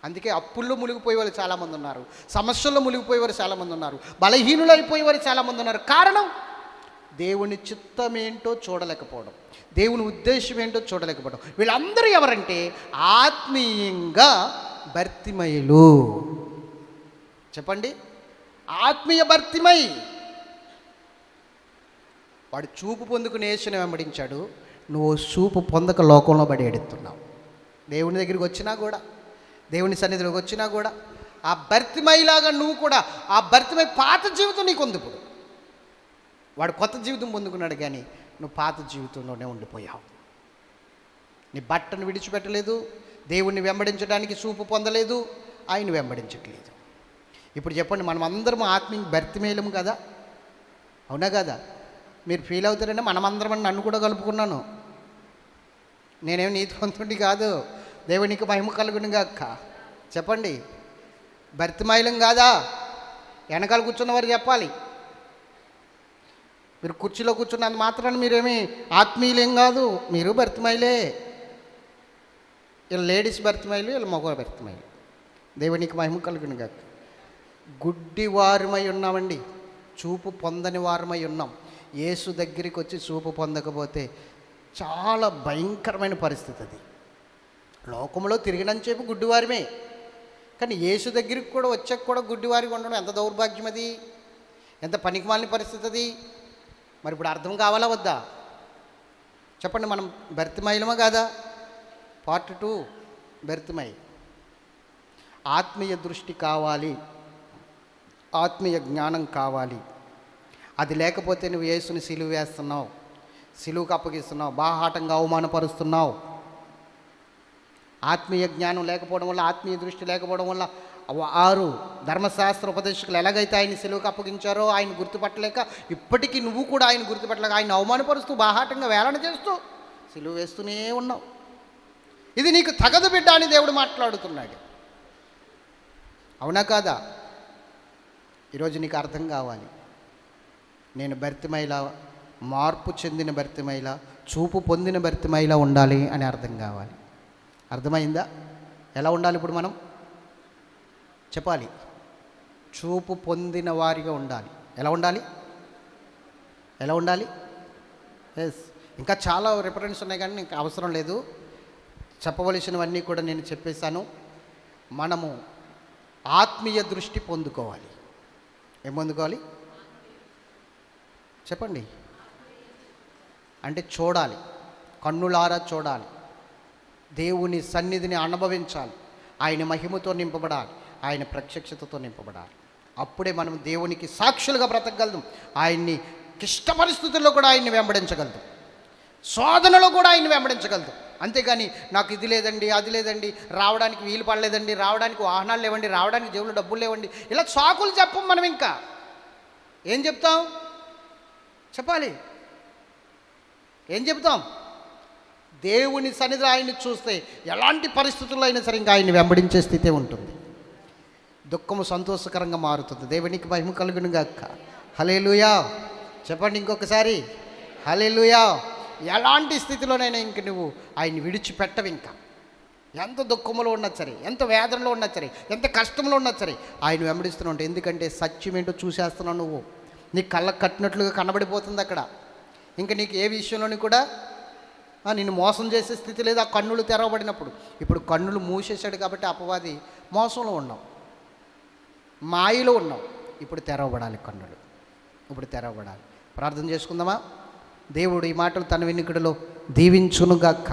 అందుకే అప్పుల్లో మునిగిపోయేవారు చాలామంది ఉన్నారు, సమస్యల్లో మునిగిపోయేవారు చాలామంది ఉన్నారు, బలహీనులు అయిపోయేవారు చాలామంది ఉన్నారు. కారణం దేవుని చిత్తం ఏంటో చూడలేకపోవడం, దేవుని ఉద్దేశం ఏంటో చూడలేకపోవడం. వీళ్ళందరూ ఎవరంటే ఆత్మీయంగా భర్తిమయులు. చెప్పండి, ఆత్మీయ భర్తిమై. వాడు చూపు పొందుకుని యేసుని వెంబడించాడు. నువ్వు చూపు పొందక లోకంలో పడి ఎడుతున్నావు. దేవుని దగ్గరికి వచ్చినా కూడా, దేవుని సన్నిధిలోకి వచ్చినా కూడా ఆ భర్తిమైలాగా నువ్వు కూడా, ఆ భర్తిమై పాత జీవితం నీకు ఉంది. ఇప్పుడు వాడు కొత్త జీవితం పొందుకున్నాడు, కానీ నువ్వు పాత జీవితంలోనే ఉండిపోయావు. నీ బట్టను విడిచిపెట్టలేదు, దేవుణ్ణి వెంబడించడానికి చూపు పొందలేదు, ఆయన వెంబడించట్లేదు. ఇప్పుడు చెప్పండి, మనం అందరం ఆత్మీయ భర్తిమేలం కదా, అవునా కదా? మీరు ఫీల్ అవుతారంటే మనమందరం అని నన్ను కూడా కలుపుకున్నాను. నేనేమి నీతివంతుడి కాదు. దేవునికి మహిమ కలుగునుగా అక్క. చెప్పండి, భర్తిమైలం కాదా? వెనకాల కూర్చున్నవారు చెప్పాలి. మీరు కుర్చీలో కూర్చున్నంత మాత్రాన్ని మీరేమి ఆత్మీయులేం కాదు, మీరు భర్తిమైలే. వీళ్ళు లేడీస్ భర్తిమైలు, వీళ్ళు మగ భర్తిమైలు. దేవునికి మహిమ కలుగునుగా. గుడ్డి వారమై ఉన్నామండి, చూపు పొందని వారమై ఉన్నాం. యేసు దగ్గరికి వచ్చి చూపు పొందకపోతే చాలా భయంకరమైన పరిస్థితి అది. లోకంలో తిరిగినంతసేపు గుడ్డివారమే, కానీ యేసు దగ్గరికి కూడా వచ్చాక కూడా గుడ్డివారిగా ఉండడం ఎంత దౌర్భాగ్యం అది, ఎంత పనికిమాలిన పరిస్థితి అది. మరి ఇప్పుడు అర్థం కావాలా వద్దా? చెప్పండి, మనం భర్తిమైలమా కాదా? పార్ట్ 2 భర్తిమై. ఆత్మీయ దృష్టి కావాలి, ఆత్మీయ జ్ఞానం కావాలి. అది లేకపోతే నువ్వు యేసుని సిలువ వేస్తున్నావు, సిలువకు అప్పగిస్తున్నావు, బాహాటంగా అవమానపరుస్తున్నావు. ఆత్మీయ జ్ఞానం లేకపోవడం వల్ల, ఆత్మీయ దృష్టి లేకపోవడం వల్ల 6 ధర్మశాస్త్ర ఉపదేశకులు ఎలాగైతే ఆయన సిలువకు అప్పగించారో ఆయన గుర్తుపట్టలేక, ఇప్పటికీ నువ్వు కూడా ఆయన గుర్తుపట్టలేక ఆయన అవమానపరుస్తూ బాహాటంగా వేలన చేస్తూ సిలువ వేస్తూనే ఉన్నావు. ఇది నీకు తగదు బిడ్డ అని దేవుడు మాట్లాడుతున్నాడు. అవునా కాదా? ఈరోజు నీకు అర్థం కావాలి, నేను భర్తిమైలా, మార్పు చెందిన భర్తిమైలా, చూపు పొందిన భర్తిమైలా ఉండాలి అని అర్థం కావాలి. అర్థమైందా? ఎలా ఉండాలి ఇప్పుడు మనం చెప్పాలి? చూపు పొందిన వారిగా ఉండాలి. ఎలా ఉండాలి? ఎలా ఉండాలి? ఎస్, ఇంకా చాలా రిఫరెన్స్ ఉన్నాయి కానీ ఇంకా అవసరం లేదు. చెప్పవలసినవన్నీ కూడా నేను చెప్పేశాను. మనము ఆత్మీయ దృష్టి పొందుకోవాలి. ఏం పొందుకోవాలి చెప్పండి? అంటే చూడాలి, కన్నులారా చూడాలి, దేవుని సన్నిధిని అనుభవించాలి, ఆయన మహిమతో నింపబడాలి, ఆయన ప్రత్యక్షతతో నింపబడాలి. అప్పుడే మనం దేవునికి సాక్షులుగా బ్రతకగలుగుతాం. ఆయన్ని క్లిష్ట పరిస్థితుల్లో కూడా ఆయన్ని వెంబడించగలుగుతాం, శోధనలో కూడా ఆయన్ని వెంబడించగలుగుతాం. అంతేగాని నాకు ఇది లేదండి, అది లేదండి, రావడానికి వీలు పడలేదండి, రావడానికి వాహనాలు లేవండి, రావడానికి జేబులో డబ్బులు లేవండి, ఇలా సాకులు చెప్పం. మనం ఇంకా ఏం చెప్తాం చెప్పాలి? ఏం చెప్తాం? దేవుని సన్నిధిలో ఆయన్ని చూస్తే ఎలాంటి పరిస్థితుల్లో అయినా సరే ఇంకా ఆయన్ని వెంబడించే స్థితే ఉంటుంది. దుఃఖము సంతోషకరంగా మారుతుంది. దేవునికి మహిమ కలుగును గాక. హల్లెలూయా చెప్పండి ఇంకొకసారి. హల్లెలూయా. ఎలాంటి స్థితిలోనైనా ఇంక నువ్వు ఆయన్ని విడిచిపెట్టవు. ఇంకా ఎంత దుఃఖంలో ఉన్నా సరే, ఎంత వేదనలో ఉన్నా సరే, ఎంత కష్టంలో ఉన్నా సరే ఆయన వెంబడిస్తూనే ఉంటావు. ఎందుకంటే సత్యం ఏంటో చూసేస్తున్నావు. నువ్వు నీ కళ్ళకు కట్టినట్లుగా కనబడిపోతుంది అక్కడ. ఇంకా నీకు ఏ విషయంలోని కూడా నిన్ను మోసం చేసే స్థితి లేదు. ఆ కన్నులు తెరవబడినప్పుడు, ఇప్పుడు కన్నులు మూసేశాడు కాబట్టి అపవాది మోసంలో ఉన్నావు, మాయలో ఉన్నావు. ఇప్పుడు తెరవబడాలి కన్నులు, ఇప్పుడు తెరవబడాలి. ప్రార్థన చేసుకుందామా? దేవుడు ఈ మాటలు తన వినికిడిలో దీవించునుగాక.